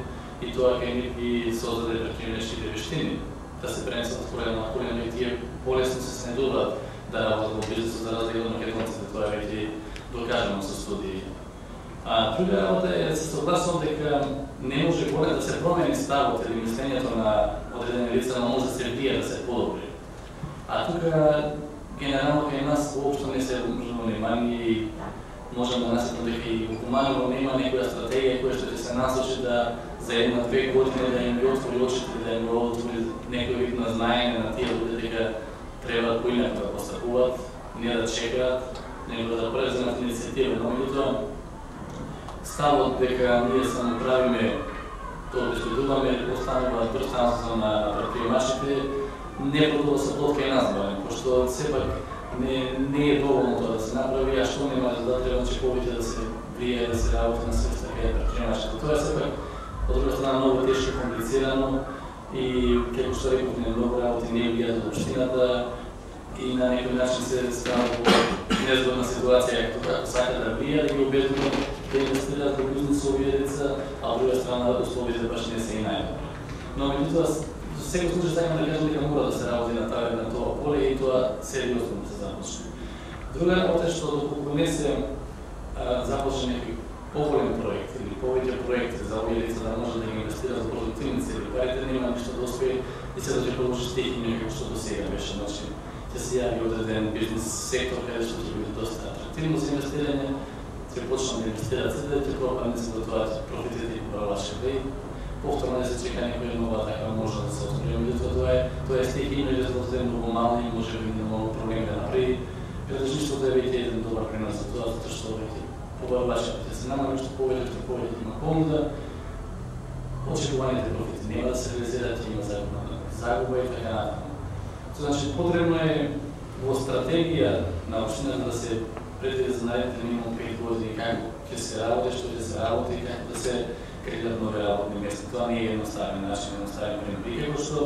Speaker 2: и тоа ќе ги создаде предприемничките вештини, да се пренесат од колена на колена и тие полесно се снедуваат да работат во бизнисот за разлика од македонците, тоа е веќе докажано со студии. Друга работа е да се согласувам дека не може да се промени ставот или мислењето на одредени лица, но може да се вие да се подобри. А тука генерално кај нас воопшто не се обрнува внимание и можам да насетам дека и во Куманово нема некоја стратегија која што ќе се насочи да за 1-2 години да им ги отвори очите, да им го отвори некој вид на знаење на тие луѓе дека треба поинаку да постапуваат, не да чекаат, него да преземат иницијатива. Но меѓутоа ставот дека ние се направиме тоа да следуваме, останува пространство на предприемачите, не продува се плод кај нас барем, пошто сепак не е доволно тоа да се направи, а што нема да треба повеќе да се влијае, да се работи на средства кај предприемачите. Тоа е сепак од друга страна многу тешко, комплицирано и како што рековме, многу работи не влијаат од општината и на некој начин се става во незгодна ситуација како сака да влијаат и ги обезбедуваат да инвестираат во бизнис овие деца, а од друга страна условите баш не се и најдобри. Но меѓутоа во секој случај сакам да кажам дека мора да се работи на тоа поле и тоа сериозно да се започне. Друга работа е што доколку не се започне некој поголем проект или повеќе проекти за овие лица да може да ги инвестира за продуктивни цели, парите нема ништо да успее и се да ќе продолжи стихиња како што до сега беше. Значи, ќе се јави одреден бизнес сектор каде што ќе биде доста атрактивно за инвестирање, ќе почнат да инвестираат седите, кога не се готваат профитите и побарувачите и повторно не се чека некоја нова така може да се отвори. Меѓутоа тоа е стихиња или да многу мало и може би многу проблеми да направи. Предложништво да е веќе еден добар пример за тоа, затоа што веќе побарувачите ќе се намали што повеќе има понуда, очекуваните профити нема да се реализираат, има загуба и така натаму. Значи, потребно е во стратегија на општината да се предвиди за наредните минимум 5 години како ќе се работи, што ќе се работи и како да се креират нови работни места. Тоа не е едноставен начин, едноставен пример. Како што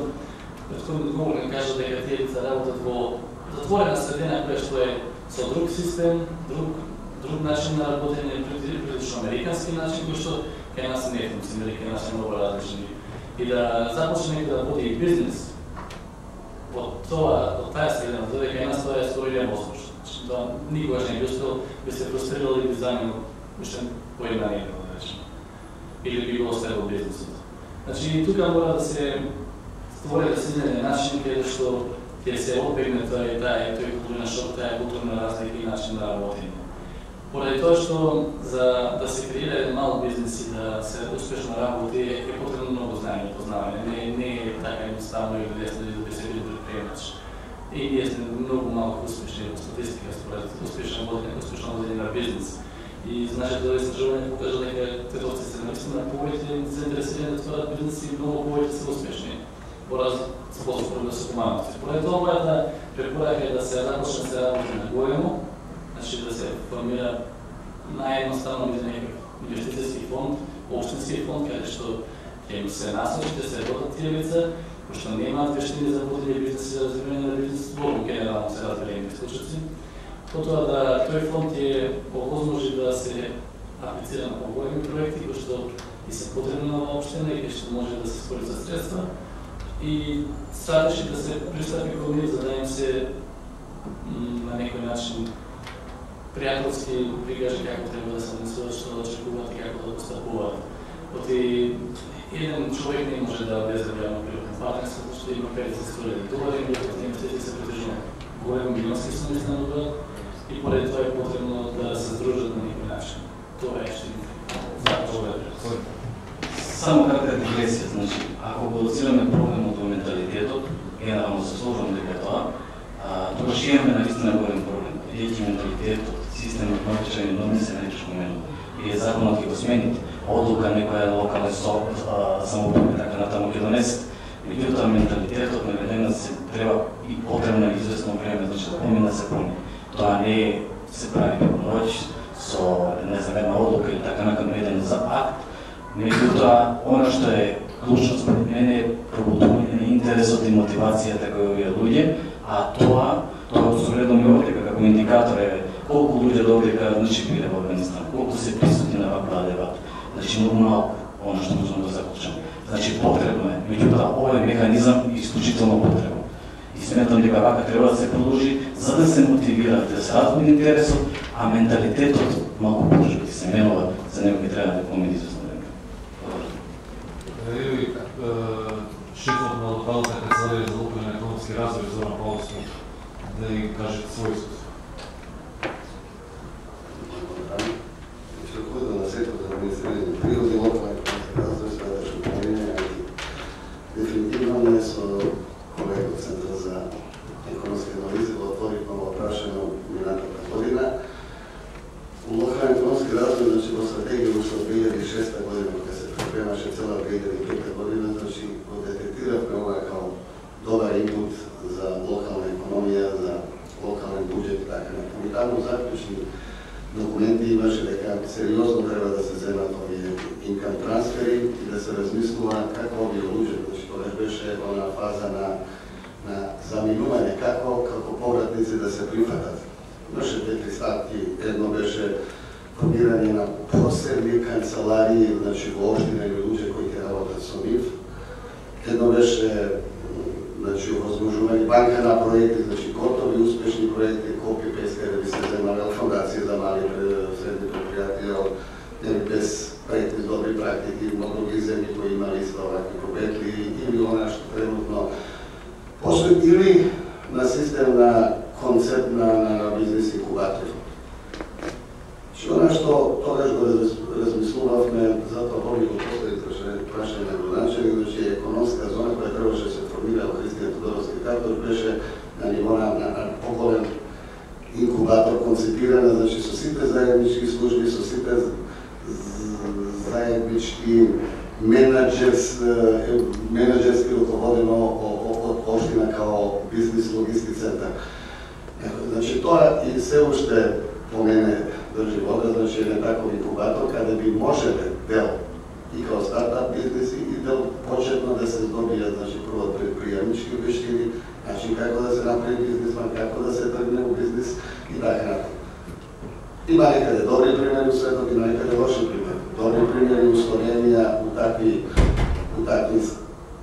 Speaker 2: претходниот говорник кажа дека тие лица работат во затворена средина која што е со друг систем, друг начин на работење, прилично американски начин, кој што кај нас не функционира, кај нас е многу различни. И да започне да води бизнес од таа средина, додека кај нас тоа е скоро невозможно. Тоа никогаш не би успел, би се фрустрирал и би заменил уште по една недела, да речем. Или би го оставил бизнесот. Значи, тука мора да се створи да се изнајде начин каде што ќе се обегне тој културен шок, таа културна разлика и начин на работење. Поради тоа што за да се креира еден мал бизнес и да се успешно работи е потребно многу знаење и познавање. Не е така едноставно или лесно да се биде предприемач. И ние сме многу малку успешни во статистика според успешно водење на бизнес. И нашето истражување покажа дека тетовци се наистина повеќе заинтересирани да отворат бизнес и многу повеќе се успешни во различни способи да се помагат. Поради тоа мојата препорака е да се започне се работи на големо, значи да се формира наједноставно некој инвестицијски фонд, општински фонд, каде што ќе им се насочи, ќе се водат тие лица, кои што немаат вештини за водење бизнес и за развивање на бизнес, зборно генерално се разбирајме случаи. Потоа да тој фонд ќе овозможи да се аплицира на поголеми проекти кои што и се потребни на општина и кои што може да се искористат средства и стратешки да се пристапи кон нив за да им се на некој начин пријателски прикаже како треба да се однесуваат, што да очекуваат и како да постапуваат. Оти еден човек не може да влезе во јавно-приватно партнерство, што има $50,000 и докато инвестиции се притежно големи милионски суми стануваат и поради тоа е потребно да се здружат на некој начин. Тоа е што
Speaker 7: Само кратка дигресија, значи, ако го лоцираме проблемот во менталитетот, генерално се сложам дека тоа, тогаш имаме наистина голем проблем. Веќе менталитетот, системот на обичајни норми се најчешко менува. И законот ќе го смените. Одлука некоја локална самоуправа така натаму ќе донесе. Меѓутоа менталитетот на граѓанина се треба и потребно известно време, значи да помина се промени. Тоа не се прави во ноќ со една одлука или така накако еден за акт. Меѓутоа, она што е клучно според мене е пробудување на интересот и мотивацијата кои овие луѓе, а тоа што гледам и овде како индикатор е колку луѓе додека значи биле во Афганистан, колку се присутни на ваква дебата. Значи многу малку она што можеме да заклучиме. Значи потребно е, меѓутоа овој механизам е исклучително потребен. И сметам дека вака треба да се продолжи за да се мотивира да се развие интересот, а менталитетот малку повеќе ќе се менува, за него ќе треба да помине известно време.
Speaker 1: Шефот на локалната канцеларија за локален економски развој Зоран Павловски да ни кажете свој искуство.
Speaker 9: Ръководител на сектор за администрирани приходи, локален економски развој, стратешко управление, дефинитивно ние со колега од Центар за економски анализи го отворивме во прашање минатата година. Локален економски развој, значи во стратегија уште од 2006 година, кога се припремаше цела 2005 година, значи го детектиравме ова како добар инпут за локална економија, за локален буџет, така натаму. И таму заклучни документи имаше дека сериозно треба да се земат овие инкам трансфери и да се размислува како овие луѓе, значи тоа беше она фаза на заминување, како повратници да се прифатат. Имаше 4 стапки, едно беше формирање на посебни канцеларии, значи во општина или луѓе кои ќе работат со нив. Едно беше значи овозможување банка на проекти, значи готови успешни проекти, копи-пейст, каде би се земале од фондација за мали средни предпријатија, од без проекти добри практики во други земји кои имали исто вакви проекти или она што тренутно постои или на систем на концепт на бизнес инкубатори. Она што тогаш го размислувавме, затоа повеќе постои прашање на градоначелник, значи економска зона која требаше да се формира во Христијан Тодоровски картор беше на ниво на поголем инкубатор концепирана, значи со сите заеднички служби, со сите заеднички менеджерски руководено од општина као бизнес логиски центар. Значи тоа и се уште по мене држи вода, значи еден таков инкубатор каде би можеле дел и као стартап бизнеси и дел почетно да се здобија, значи прво предприемнички вештини, начин како да се направи бизнесман, како да се тргне во бизнес и така натаму. Има некаде добри примери у светот, има некаде лоши примери. Добри примери у Словенија, у такви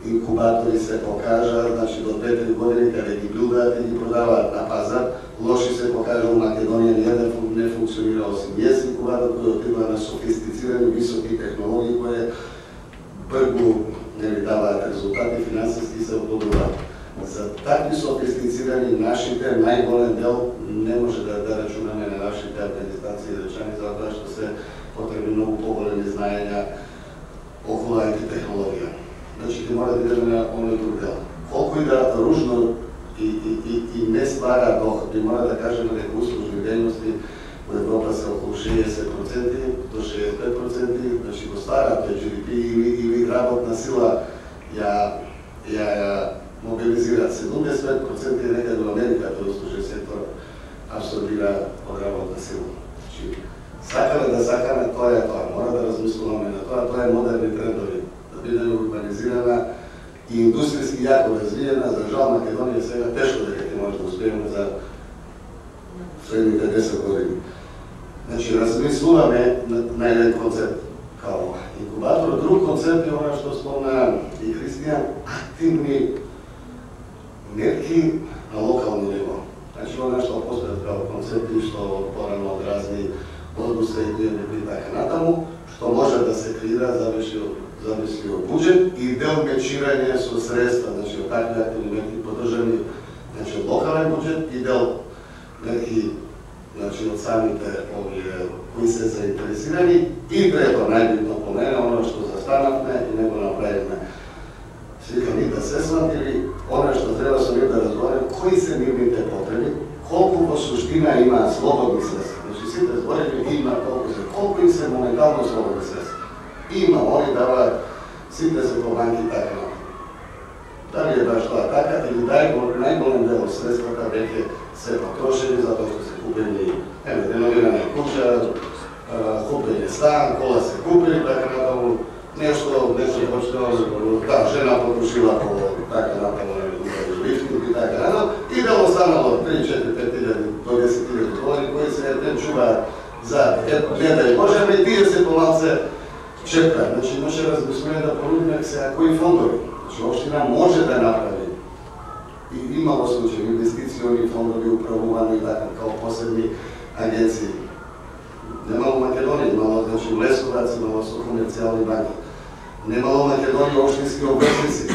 Speaker 9: инкубатори се покажа, значи до 2-3 години каде ги билдаат и ги продаваат на пазар. Лоши се покажа у Македонија, ниеден не функционира осим jes инкубатор кој отидува на софистицирани високи технологии кои бргу не ви даваат резултати, финансиски се подобруваат. За такви софистицирани нашите најголем дел не може да рачунаме на нашите администрации и речани, затоа што се потребни многу поголеми знаења околу IT технологија. Значи, ти мора да идеме на оној друг дел. Колку и да ружно и не ствара доход, ти мора да кажеме дека услужни дејности во Европа се околу 60% до 65%, значи го ствараат GDP или работна сила ја мобилизираат 75% е некаде во Америка, тој услужен сектор абсорбира од работна сила. Значи, сакаме да сакаме, тоа е тоа, мора да размислуваме на тоа е модерни трендови, да биде урбанизирана и индустријски јако развиена. За жал Македонија сега тешко дека ќе може да успееме за следните 10 години. Значи, размислуваме на еден концепт као инкубатор. Друг концепт е она што спомна и Христијан, активни мерки на локално ниво. Значи, она што постојат као концепти што порано од разни односејни и така натаму, што може да се креира зависи од буџет и дел мечирање со средства, значи од такви активни мерки поддржани, значи од локален буџет и дел мерки, значи од самите овие кои се заинтересирани и трето најбитно по мене, оно што застанавме и не го направивме. Свика ни да се свантили, оно што треба со нив да разговараме, кои се нивните потреби, колку во суштина има слободни средства. Значи сите збореви има колку им се моментално слободни средства. Има, они даваат, сите се по банки така. Дали е баш тоа така, или најголем дел од средствата веќе се потрошени затоа што се купени реновирана куќа, купени стан, кола се купили, така натаму, нешто почнало, жена потрошила по така натаму, лифтинг и така натаму, и дел останало 3, 4, 5 илјади до 10 илјади долари, кои се не чуваат за не да можеме и тие се помалце чекаат. Значи, може размислуваме да понудиме сега кои фондови. Значи, општина може да направи. И имало случаи, инвестициони фондови, управувани така, као посебни агенции. Немало Македонија, имало, значи, Лесовац, имало со комерцијални банки. Немало Македонија општински обвршници.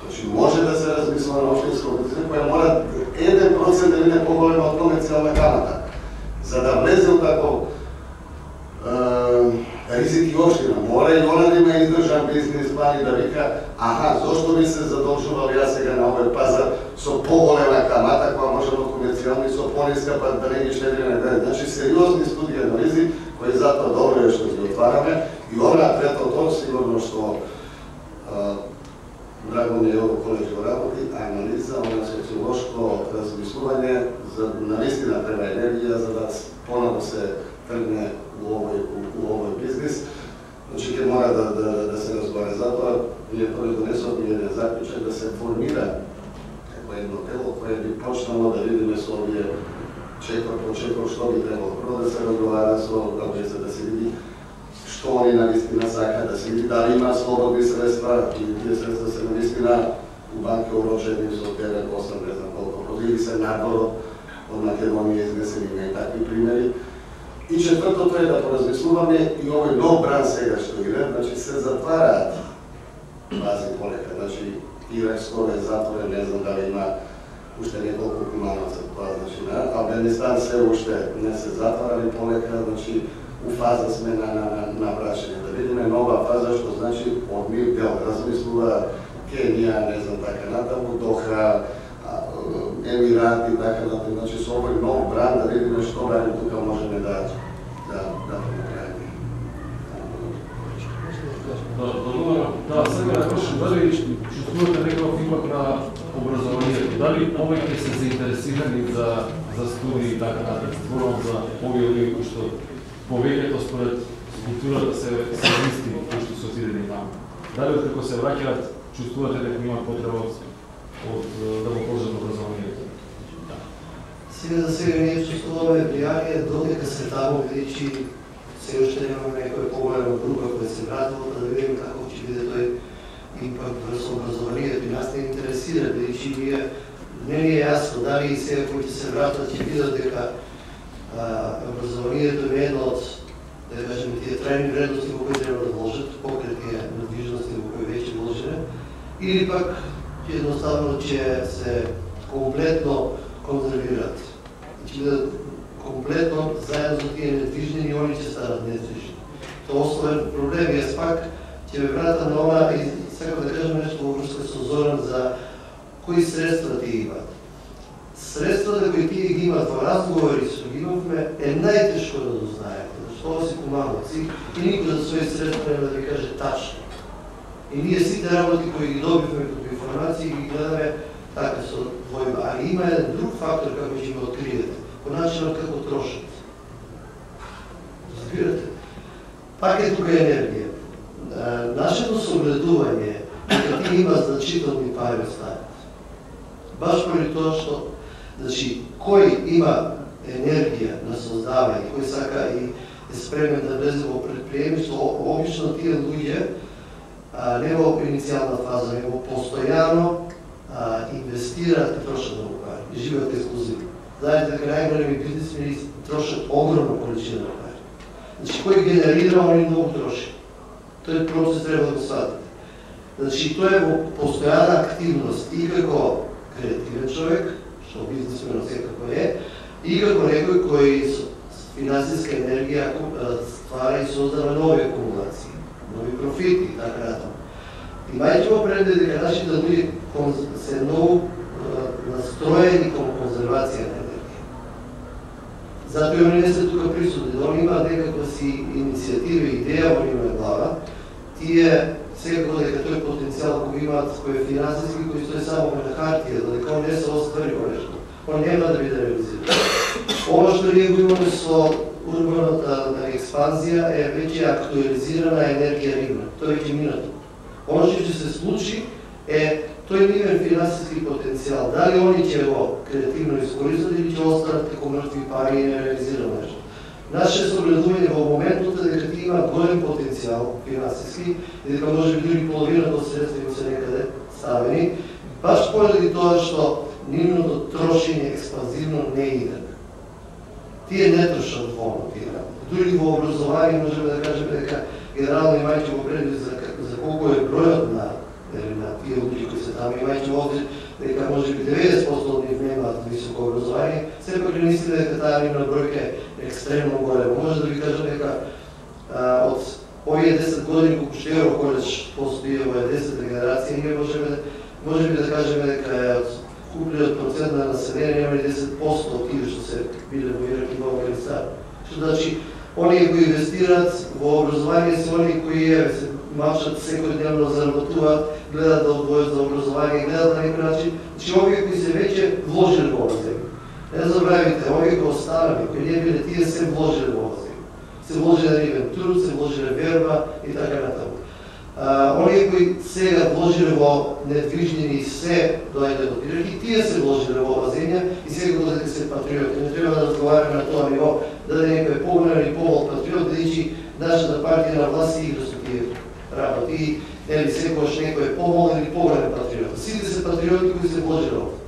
Speaker 9: Значи, може да се размислува на општински обвршници, која мора 1% или не поголема од комерцијална камата. За да влезе у таков ризик и општина, мора и она да има издржан бизнес план и да вика, зошто ми се задолжувал јас сега на овој пазар со поголема камата, која може од комерцијални со пониска, па да не ги штедиме. Значи, сериозни студии анализи, кои затоа добро е што ги отвараме. И она третото, сигурно што драго ми е ово колеж го работи, анализа, она социолошко размислување, за наистина треба енергија за да поново се тргне у овој бизнес. Значи, ќе мора да се разговара. Затоа ние први донесовме еден заклучок да се формира едно тело кое би почнало да видиме со овие чекор по чекор што би требало. Прво да се разговара со ДБС, да се види што они навистина сака, да се види дали има слободни средства и тие средства се навистина у банки орочени со 9-8, не знам колко, или се надвор од Македонија изнесени и такви примери. И четвртото е да поразмислуваме и овој нов бран сега што иде, значи се затвараат бази полека, значи Ирак скоро е затворен, не знам дали има уште неколку кумановца, тоа значи на Афганистан се уште не се затварали полека, значи у фаза сме на прашање, да видиме нова фаза што значи од мир дел, размислува Кенија, не знам така натаму, Доха, Емират и така натаму, значи со овој нов бран да видиме што ради тука можеме да направиме.
Speaker 1: Да, сега да кажем, дали чувствувате некакъв имак на образованието? Дали повеќе се заинтересирани за студии и така нататък? Зборувам за овие луѓе кои што повеќето според културата се исти кои што се отидени таму. Дали откако се враќаат, чувствувате дека имат потреба да го положат образованието?
Speaker 5: Сега за сега ние чувствуваме влияние додека се таму, бидејќи се уште немаме некоја поголема група која се вратила, да видиме како ќе биде тој импакт врз образованието. И нас не интересира, бидејќи не ни е јасно дали и сега кои ќе се вратат ќе видат дека образованието е една од, да кажем, тие трајни вредности во кои треба да вложат, покрај тие надвижности во кои веќе вложене, или пак едноставно ќе се комплетно конзервираат. Ќе бидат комплетно заедно со тие недвижни и они ќе станат недвижни. Тоа основен проблем. Јас пак ќе ме вратам на ова и сакам да кажам нешто во врска со Зоран за кои средства тие имаат. Средствата кои тие ги имаат во разговори што ги имавме е најтешко да го знаете, зашто си помагаци и никој за своји средства нема да ви каже тачно. И ние сите работи кои ги добивме како информации ги гледаме така со војба. Али има еден друг фактор како ќе го откриете, по начинот како трошат. Разбирате? Пак е тука енергија. Нашето согледување дека тие има значителни пари остават. Баш поради тоа што, значи, кој има енергија на создавање, кој сака и е спремен да влезе во предприемништво, обично тие луѓе не во иницијална фаза, него постојано инвестираат и трошат много пари, живеат ексклузивно. Знаете дека најголеми бизнисмени трошат огромна количина пари. Значи, кој генерира, они многу троши. Тој процес треба да го сватите. Значи, тој е во постојана активност и како креативен човек, што бизнисменот секако е, и како некој кој со финансиска енергија ствара и создава нови акумулации, нови профити и така натаму. Имајќи во предвид дека нашите луѓе се многу настроени кон конзервација на енергија. Затоа и они не се тука присутни, да они имаат некаква си иницијатива и идеја во нивна глава, тие секако дека тој потенцијал кој имаат, кој е финансиски, кој стои само на хартија, дека он не се оствари во нешто, он нема да биде реализиран. Ова што ние го имаме со урбаната експанзија е веќе актуализирана енергија рибна, тоа веќе минато. Оно што ќе се случи е тој нивен финансиски потенцијал, дали они ќе го креативно искористат или ќе останат како мртви пари и не реализирано нешто. Наше согледување во моментот е дека тие имаат голем потенцијал финансиски и дека може би дури половината од средства се некаде ставени, баш поради тоа што нивното трошење експанзивно не иде. Тие не трошат волно тие работи. Дури во образование можеме да кажеме дека генерално имајќи во предвид за колку е бројот на тие луѓе кои се таму, имајќи во обзир дека може би 90% од нив немаат високо образование, сепак не мислиме дека таа нивна бројка е екстремно голема. Може да ви кажам дека од овие 10 години колку што Евроколедж постои, ова е 10-та генерација, ние може би да кажеме дека е од купниот процент на население нема 10% од тие што се биле во Ирак и во Афганистан. Што значи, оние кои инвестираат во образование се оние кои се мачат секојдневно, заработуваат, гледат да одвојат за образование, гледат на некој начин. Значи, овие кои се веќе вложили во оваа земја. Не забравите, овие кои останали, кои не биле, тие се вложили во оваа земја. Се вложили нивен труд, се вложили верба и така натаму. Оние кои сега вложили во недвижнини и се доаѓаат до Ирак, и тие се вложили во оваа земја и сега дека се патриоти. Не треба да разговараме на тоа ниво, да некој поголем или помал патриот, да ичи нашата партија на власт и игра со тие работи. Или секојаш некој е помал или поголем патриот. Сите се патриоти кои се вложили овде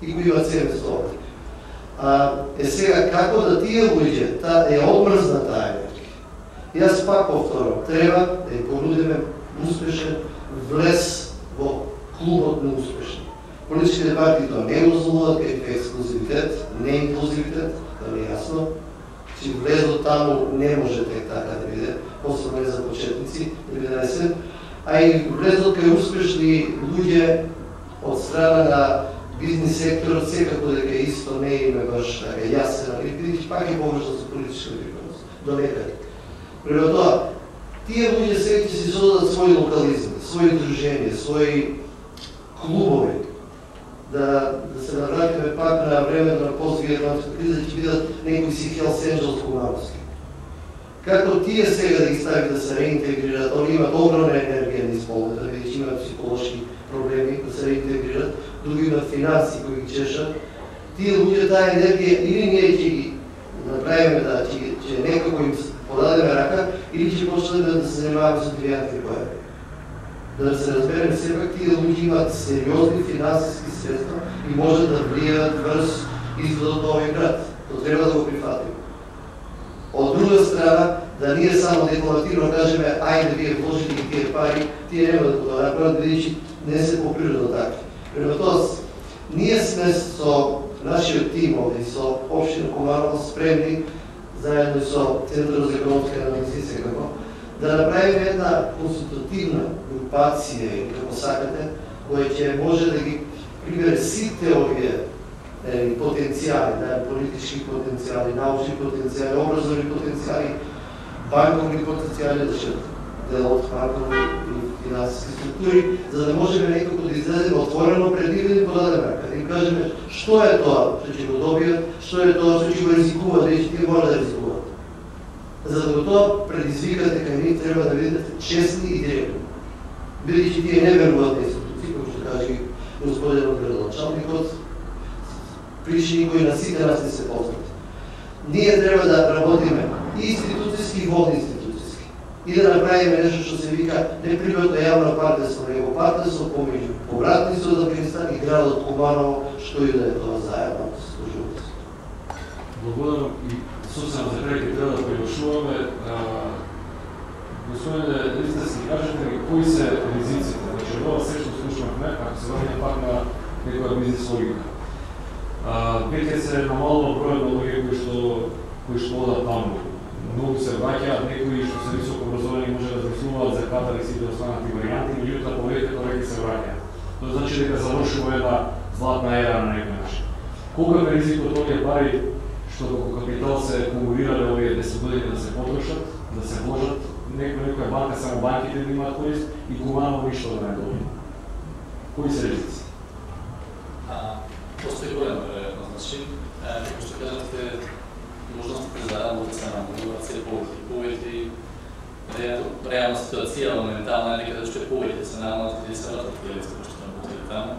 Speaker 5: и кои имаат себе со овде. Е сега, како да тие луѓе ја одмрзна таа енергија? Јас пак повторам, треба да ја понудиме успешен влез во клубот на успешни. Политичките партии тоа не го дозволуваат како ексклузивитет, не инклузивитет, да е јасно, че влезот таму не може така да биде, посебно за почетници, да биде несен, а и влезот кај успешни луѓе од страна на бизнес секторот секако дека исто не име баш така јасен, али бидејќи пак е површна со политичка приpadност, до некаде. Према тоа, тие луѓе сега ќе си создадат своји локализми, своји друженија, своји клубови, да се навратиме пак на времето на поствиетнамска криза, ќе бидат некои си Хелс Енџелс-Кумановски. Како тие сега да ги стави да се реинтегрират, они имат огромна енергија да исполнат, да видиш имат психолошки проблеми да се реинтегрират, други имат финанси кои ги чешат. Тие луѓе таа енергија или ние ќе ги направиме да ќе некако им подадеме рака, или ќе почнеме да се занимаваме со девијантни појави. Да се разбереме, сепак тие луѓе имат сериозни финансиски средства и можат да влијаат врз изгледот на овој град. То треба да го прифатиме. Од друга страна, да ние само декларативно кажеме, ајде вие вложите ги тие пари, тие нема да го направат, бидејќи не се по природа такви. Према тоа, ние сме со нашиот тим овде, со општина Куманово спремни, заедно со Центарот за економска анализи секако, да направиме една консултативна групација, или како сакате, која ќе може да ги прибере сите овие потенцијали, политички потенцијали, научни потенцијали, образовни потенцијали, банковни потенцијали, да ќе дел од банковни и финансиски структури, за да можеме некако да излеземе отворено пред нив и да подадеме рака, да им кажеме што е тоа што ќе го добијат, што е тоа што ќе го ризикуваат, да ќе мора да ризикуваат. За да го тоа предизвикате кај нив треба да бидете честни и директни. Бидејќи тие не веруваат на институции, како што каже господинот градоначалникот, причини кои на сите нас не се познати. Ние треба да работиме и институцијски и водно-институцијски. И да направиме нешто што се вика неприватно јавно партнерство, него партнерство помеѓу повратници од Афганистан и градот Куманово, што и да е тоа заедно со службите.
Speaker 1: Благодарам и сосема за крај ќе треба да прилошуваме. Господине Листевски, кажете ми кои се ризиците? Значи, ова се што слушнавме, ако се врне пак на некоја бизнес логика. Веќе се намалува бројот на луѓе кои што одат таму. Многу се враќаат, некои што се високо образовани може да размислуваат за Катар и сите останати варијанти, меѓутоа повеќето веќе се враќаат. Тоа значи дека завршува една златна ера на некој начин. Колку е ризикот овие пари што како капитал се акумулирале овие 10 години да се потрошат, да се вложат, некоја банка само банките да имаат корист и Куманово ништо да не добие. Кои се ризици?
Speaker 2: Постои голема веројатност, значи, како што кажавте, можностите за работа се намалуваат се повеќе и реална ситуација моментална е некаде што е повеќе се намалат и се вратат тие лица кои што работеле таму.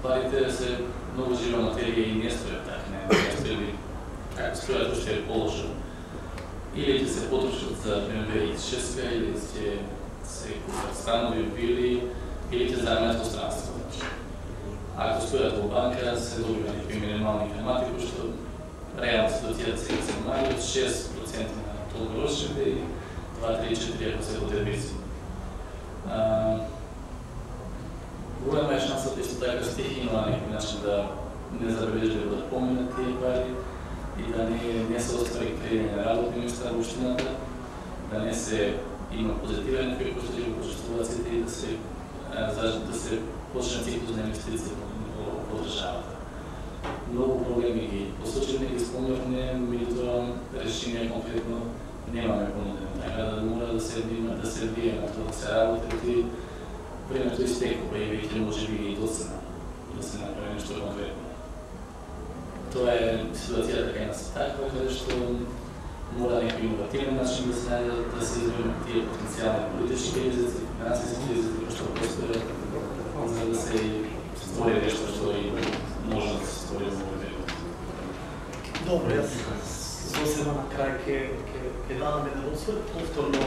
Speaker 2: Парите се многу жива материја и не стојат така, не стојат како стојат уште е положено. Или ќе се потрошат за пример ИС-6, или ќе се купат станови, вили, или ќе заемат во странство. Ако стојат во банка, се добива некои минимални камати, кои што реално ситуацијата сега се намали од 6% на долгорочните и 2-3-4% ако се потребици. Голема е шансата исто така стихино на некој начин да не забележливо да поминат тие пари и да не се остави креирање на работни места во општината, да не се има позитивен ефект кој што ќе го почувствуваат сите и да се почне циклус на инвестиции во државата. Многу проблеми ги посочивме, ги спомнавме, меѓутоа решение конкретно немаме понудено, така да мора да се вие на тоа да се работи и времето истекува и веќе можеби и доцна да се направи нешто конкретно. Тоа е ситуацијата кај нас таква, каде што мора некој иновативен начин да се најде да се изведат тие потенцијални политички ризици, финансиски ризици кои што постојат, за да се створи нешто што и може да се створи во овој период.
Speaker 3: Добро, јас сосема на крај ќе дадам еден освет, повторно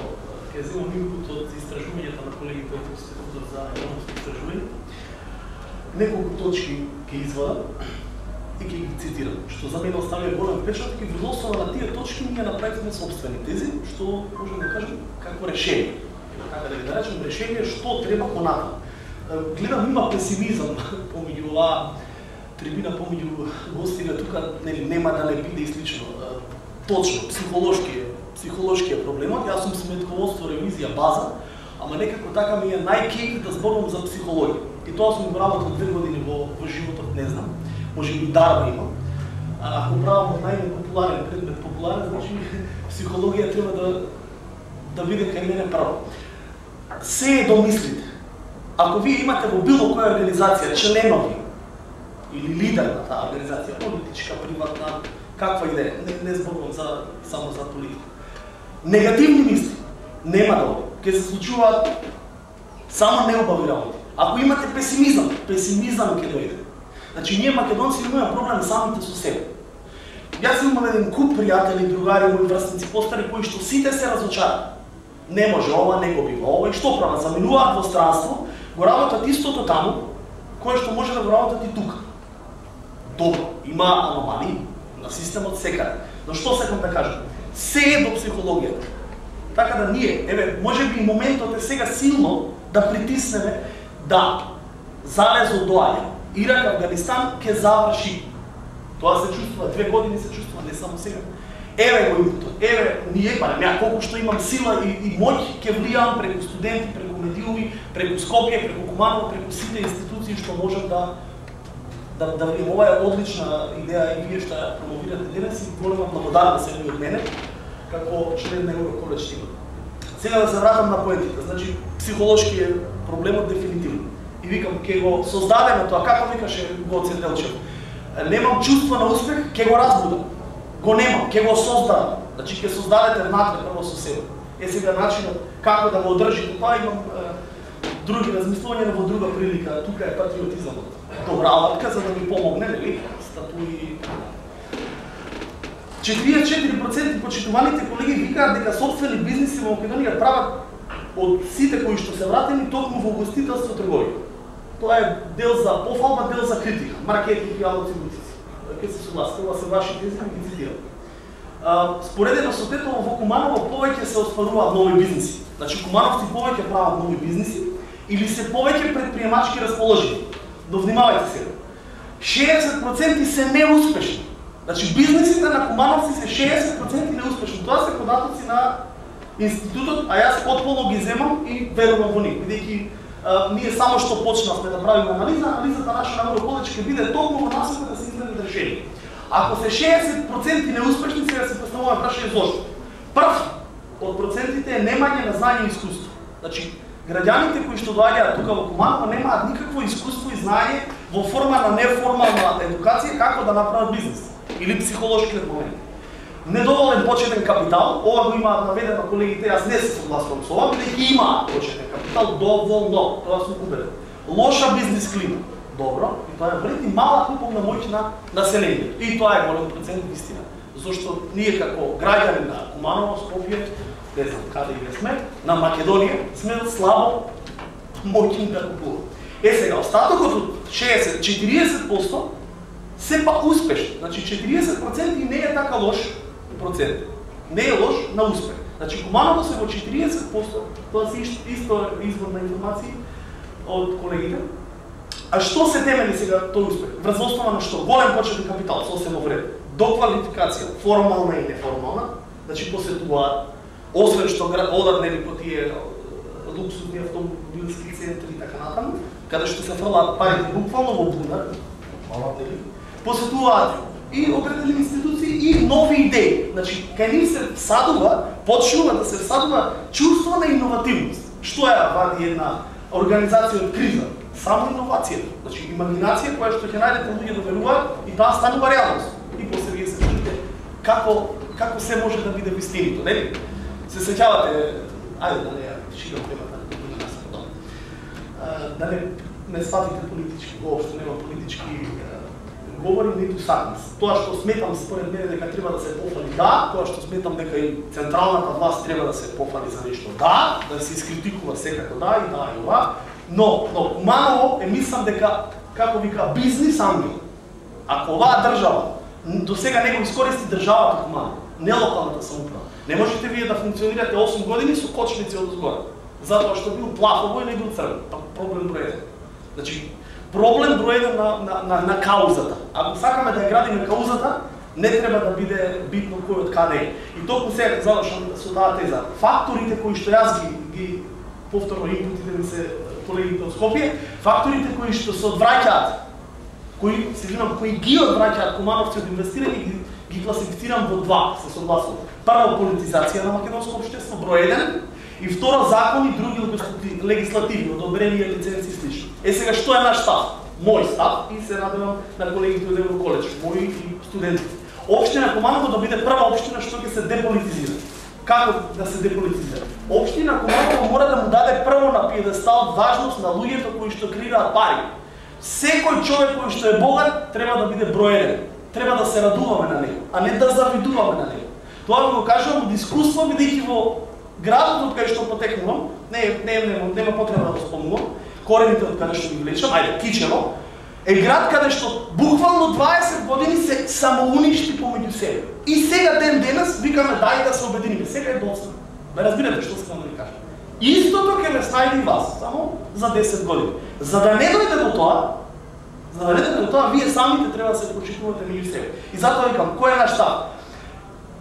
Speaker 3: ќе земам инпут од истражувањата на колегите од Институтот за економски истражувања. Неколку точки ќе извадам и ќе ги цитирам, што за мене оставија голем впечаток и врз основа на тие точки ние направивме собствени тези, што можеме да кажем како решение. Како да ги наречем решение што треба понатаму. Гледам има песимизам помеѓу оваа трибина, помеѓу гостите тука, нема да не биде и слично. Точно, психолошкиот проблемот, јас сум сметководство, ревизија, база, ама некако така ми е најкейф да зборувам за психологија. И тоа сум го работил 2 години во животот, не знам. Може би дарба имам. Ако правам најнепопуларен предмет популарен, значи психологија треба да видим кај мене право. Се е домислите. Ако вие имате во било која организација членови или лидер на таа организација, политичка, приватна, каква и да е, не зборувам само за политика. Негативни мисли нема да оди. Ќе се случуваат само неубави работи. Ако имате песимизам ќе дојде. Значи, ние македонци имаме проблем самите со себе. Јас имам еден куп пријатели, другари, мои врсници, постари, кои што сите се разочарани. Не може ова, не го бива ова, и што прават? Заминуваат во странство, го работат истото таму, кое што може да го работат и тука. Добро, има аномалии на системот секаде. Но што сакам да кажам? Се е до психологијата. Така да ние, може би и моментот е сега силно да притиснеме да залезот доаѓа. Ирак, Афганистан ќе заврши. Тоа се чувствува, 2 години се чувствува, не само сега. Еве го името, ние, ја колку што имам сила и моќ, ќе влијам преку студенти, преку медиуми, преку Скопје, преку Куманово, преку сите институции што можам да влијам. Ова е одлична идеја и вие што ја промовирате денес и голема благодарност е од мене, како член на Евроколедж тимот. Сега да се вратам на поентите, значи психолошки е проблемот дефинитивно. И викам, ќе го создадеме тоа, како викаше Гоце Делчев, немам чувство на успех, ќе го разбудам. Го немам, ќе го создадам. Значи ќе создадете внатре прво со себе. Сега начинот како да го одржите тоа, имам други размислувања, но во друга прилика. Тука е патриотизамот. Добра алатка за да ми помогне, нели? Статуи. 44% почитуваните колеги викаат дека собствени бизниси во Македонија прават од сите кои што се вратени токму во гостителство трговија. Тоа е дел за пофалба, дел за критика, маркетинг и алоцибуцици. Ке се согласите, ова се ваши тези, ги цитирам. Споредено со тето, во Куманово повеќе се остваруваат нови бизниси. Значи, кумановци повеќе прават нови бизниси или се повеќе предприемачки расположени. Но внимавајте сега. 60% се неуспешни. Значи, бизнисите на кумановци се 60% неуспешни. Тоа се податоци на институтот, а јас потполно ги земам и верувам во нив, бидејќи ние само што почнавме да правиме анализата наша на Евроколедж ќе биде толку во насока да се изгледат решение. Ако се 60% неуспешни, сега се поставува прашање зошто. Прв од процентите е немање на знање и искуство. Значи, граѓаните кои што доаѓаат тука во Куманово немаат никакво искуство и знање во форма на неформална едукација како да направат бизнис или психолошки моменти. Недоволен почетен капитал, ова го имаат наведено колегите, јас не се согласувам со ова, бидејќи имаат почетен капитал доволно, тоа сум убеден. Лоша бизнес клима, добро, и тоа е вреди мала куповна моќ на населението. И тоа е голем процент вистина. Зошто ние како граѓани на Куманово, Скопје, не знам каде и сме, на Македонија сме слабо моќни да купуваме. Сега, остатокот од 60-40% се па успешни. Значи 40% и не е така лош процент. Не е лош на успех. Значи Куманово се во 40%, тоа се исто извор на информации од колегите. А што се темели сега тој успех? Врз основа на што? Голем почетен капитал, сосема вред. Доквалификација, формална и неформална, значи посетуваат, освен што одат нели по тие луксузни автомобилски центри и така натаму, каде што се фрлаат парите буквално во бунар, посетуваат и определени институции и нови идеи. Значи, кај нив се всадува, почнува да се всадува чувство на иновативност. Што е вади една организација од криза? Само иновација. Значи, имагинација која што ќе најдете луѓе да веруваат и таа станува реалност. И после вие се чуете како се може да биде вистинито, нели? Се сеќавате, ајде да не ширам темата, да не сватите политички, воопшто нема политички говорим ниту сакнес. Тоа што сметам според мене дека треба да се пофали, да, тоа што сметам дека и централната власт треба да се пофали за нешто, да се искритикува секако, да и ова, но Куманово мислам дека, како вика, бизнис ангел. Ако оваа држава до сега не го искористи државата Куманово, не локалната самоуправа, не можете вие да функционирате 8 години со кочници од згора. Затоа што бил плахово или бил црвен. Проблем број 1. Значи, проблем број 1 на каузата. Ако сакаме да ја градиме каузата, не треба да биде битно кој од каде е. И токму сега завршам со таа теза. Факторите кои што јас ги повторно инпутите ми се колегите од Скопје, факторите кои што се одвраќаат, кои ги одвраќаат кумановци од инвестирање, ги класифицирам во два, се согласувам. Прво, политизација на македонско општество, број 1, и второ, закони и други легислативни, одобрени лиценци и слично. Сега, што е наш став? Мој став, и се надевам на колегите од Евроколедж, мои и студентите. Општина Куманово да биде прва општина што ќе се деполитизира. Како да се деполитизира? Општина Куманово мора да му даде прво на пиедестал важност на луѓето кои што креираат пари. Секој човек кој што е богат треба да биде број 1. Треба да се радуваме на него, а не да завидуваме на него. Тоа го кажувам од искуство, бидејќи во градот од кај што потекнувам, нема потреба да го спомнувам, корените од каде што ги влечам, ајде, Кичево, е град каде што буквално 20 години се самоуништи помеѓу себе. И сега ден денес викаме дај да се обединиме. Сега е доцна. Ме разбирате што сакам да ви кажам. Истото ќе ме снајде и вас, само за 10 години. За да не дојде до тоа, вие самите треба да се почитувате меѓу себе. И затоа викам, кој е наш став?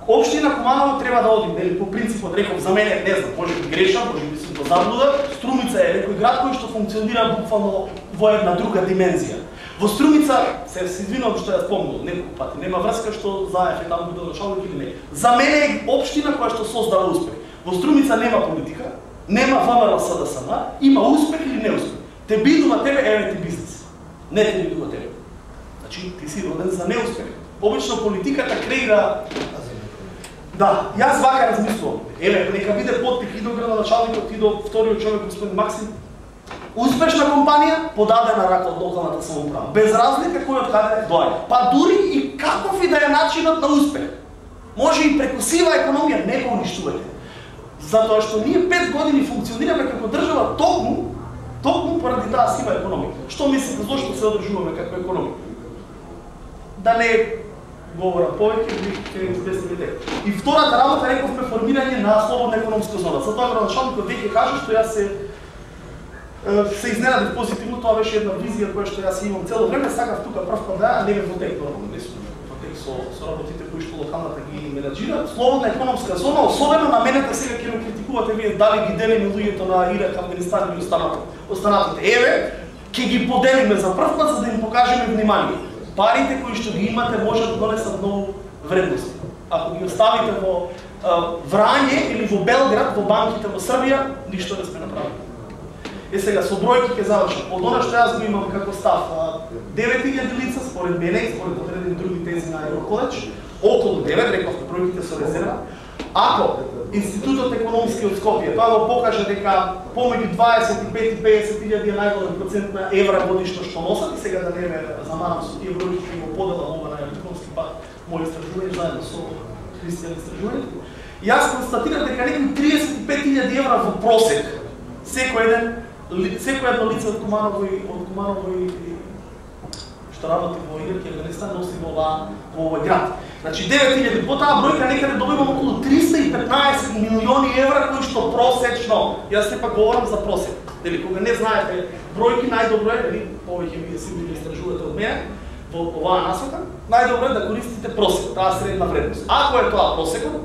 Speaker 3: Општина Куманово треба да оди, нели, по принципот реков, за мене, не знам, може би грешам, може би сум го заблуда, Струмица е некој град кој што функционира буквално во една друга димензија. Во Струмица, се извинувам што ја спомнувам неколку пати, нема врска што Заев е таму градоначалник или не. За мене е општина која што создава успех. Во Струмица нема политика, нема ВМРО СДСМ, има успех или неуспех. Те бидува тебе, еве ти бизнес. Не те бидува тебе. Значи, ти си роден за неуспех. Обично политиката креира. Да, јас вака размислувам. Еве, нека биде подпик и до градоначалникот и до вториот човек, господин Максим. Успешна компанија, подадена рака од локалната самоуправа. Без разлика кој од каде доаѓа. Па дури и каков и да е начинот на успех. Може и преку сива економија, не го уништувајте. Затоа што ние 5 години функционираме како држава токму поради таа сива економика. Што мислите, зошто се одржуваме како економика? Да не говорам повеќе, ќе ви обясним дека. И втората работа рековме формирање на слободна економска зона. Затоа градоначалникот веќе кажа што јас се изненадив позитивно, тоа беше една визија која што јас имам цело време, сакав тука прв пат да, не ме во тек нормално, не сум во тек со работите кои што локалната ги менаџира. Слободна економска зона, особено на менете сега ќе ме критикувате вие дали ги делиме луѓето на Ирак, Афганистан или останатите. Еве, ќе ги поделиме за прв пат за да им покажеме внимание. Парите кои што ги имате можат да донесат многу вредности. Ако ги оставите во Врање или во Белград, во банките во Србија, ништо не сме направили. Сега со бројки ќе завршам. Од она што јас го имам како став, 9000 лица според мене, според одредени други тези на Евроколедж, околу 9, рековте бројките со резерва. Ако Институтот економски од Скопје тоа го покаже дека помеѓу 25 и 50.000 е најголем процент на евра годишно што носат, и сега да не ме заманам со тие бројки што го поделам ова на електронски пат мој истражување заедно со Христијан истражувањето. Јас констатирам дека некои 35.000 евра во просек секој едно лице од Куманово и што работи во Ирак и Афганистан носи во овој град. Значи 9000, по таа бројка некаде добивам околу 315 милиони евра кои што просечно. Јас сепак говорам за просек. Дали кога не знаете бројки, најдобро е, дали повеќе вие сигурно ги истражувате од мене во оваа насока, најдобро е да користите просек, таа средна вредност. Ако е тоа просекот,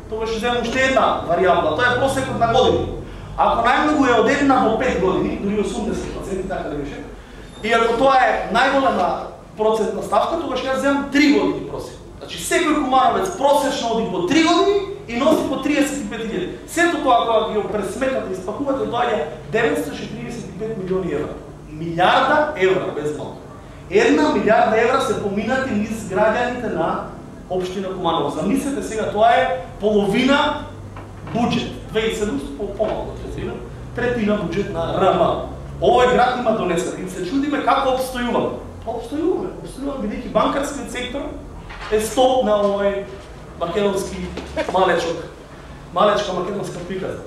Speaker 3: тогаш ќе земам уште една варијабла, тоа е просекот на години. Ако најмногу е од 1 до 5 години, дури 80%, така да беше, и ако тоа е најголема процентна ставка, тогаш јас земам 3 години просек. Значи секој кумановец просечно оди по 3 години и носи по 35.000. Сето тоа кога ги го пресметате и спакувате, доаѓа 945 милиони евра. Милиарда евра без малку. 1 милиарда евра се поминати низ граѓаните на општина Куманово. Замислете сега, тоа е половина буџет. 2700 помалку третина буџет на РМ. Овој град има донесен и се чудиме како обстојуваме. Обстојуваме бидејќи банкарскиот сектор е стоп на овој македонски малечка македонска приказна.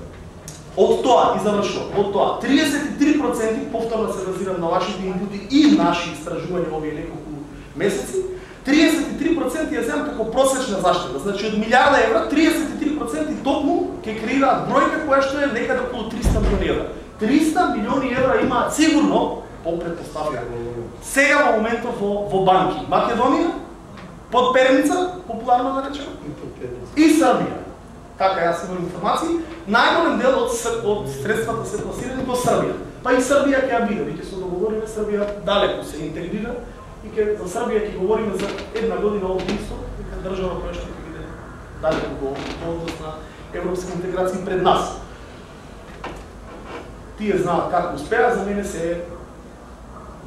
Speaker 3: Од тоа, и завршувам, од тоа, 33%, повторно се базирам на вашите инпути и наши истражувања овие неколку месеци, 33% ја земам како просечна заштева. Значи од милиарда евра 33% токму ќе креираат бројка која што е некаде околу 300 милиони евра. 300 милиони евра имаат сигурно, по претпоставка, сега во моментов во банки. Македонија, подпереница, популарно да речем, и Србија. Така, јас имам информации, најголем дел од средствата се пласирани во Србија. Па и Србија ќе ја биде, веќе се договориме, Србија далеку се интегрира и за Србија ќе говориме за една година од исто, дека држава која што ќе биде далеку во однос на европска интеграција пред нас. Тие знаат како успеа, за мене се е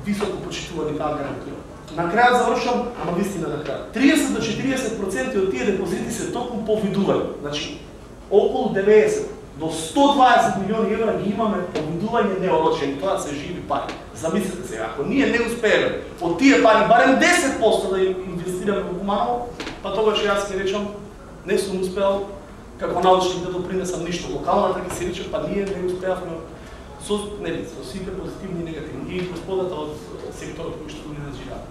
Speaker 3: високо почитувани таа гарантира. На крајот завршам, ама вистина на крајот. 30 до 40% од тие депозити се токму повидување. Значи, околу 90 до 120 милиони евра ги имаме повидување неорочени. Тоа се живи пари. Замислете се, ако ние не успееме од тие пари барем 10% да инвестираме во Куманово, па тогаш јас ќе речам, не сум успеал како научник да допринесам ништо. Локалната ќе се рече, па ние не успеавме со сите позитивни и негативни. И господата од секторот кој што ни назираа.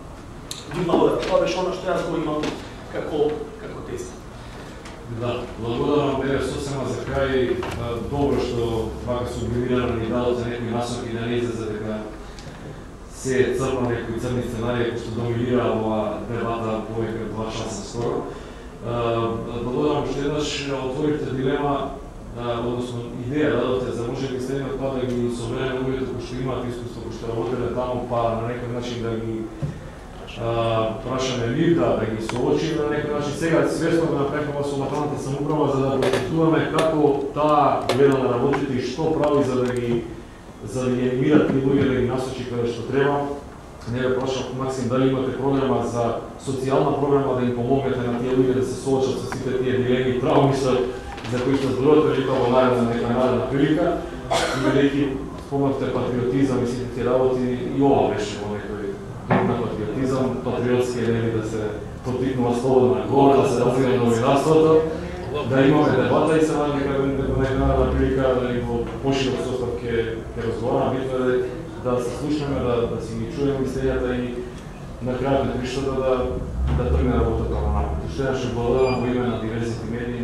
Speaker 3: Ви благодарам. Това беше оно што јас го имам како теза.
Speaker 1: Да, благодарам бе сосема за крај. Добро што вака сублимирано ни дадоте некои насоки да не излезе дека се црпа некои црни сценарии кои што доминира оваа дебата повеќе од 2 часа скоро. Благодарам што еднаш отворите дилема, односно идеја дадоте за може би следниот пат да ги собереме луѓето кои што имаат искуство, кои што работеле таму, па на некој начин да ги прашаме нив, да ги соочиме на некој начин. Сега свесно го направивме со локалната самоуправа за да прочитуваме како таа гледа на работите и што прави за да ги анимира тие луѓе, да ги насочи каде што треба. Не ве прашав, Максим, дали имате програма за социјална програма да им помогнете на тие луѓе да се соочат со сите тие дилеми и трауми за кои што зборувате веќе во наредна прилика, и бидејќи спомнавте патриотизам и сите тие работи, и ова беше во некој дух на патриотизам, патриотски е да се потикнува слободна говор, да се развива новинарството, да имаме дебата и се надам дека во некоја наредна прилика да и во поширок состав ќе разговараме, битно е да се слушнеме, да си ги чуеме мислењата и на крајот на криштата да тргне работата на напред. Уште еднаш благодарам во име на диверзните медии.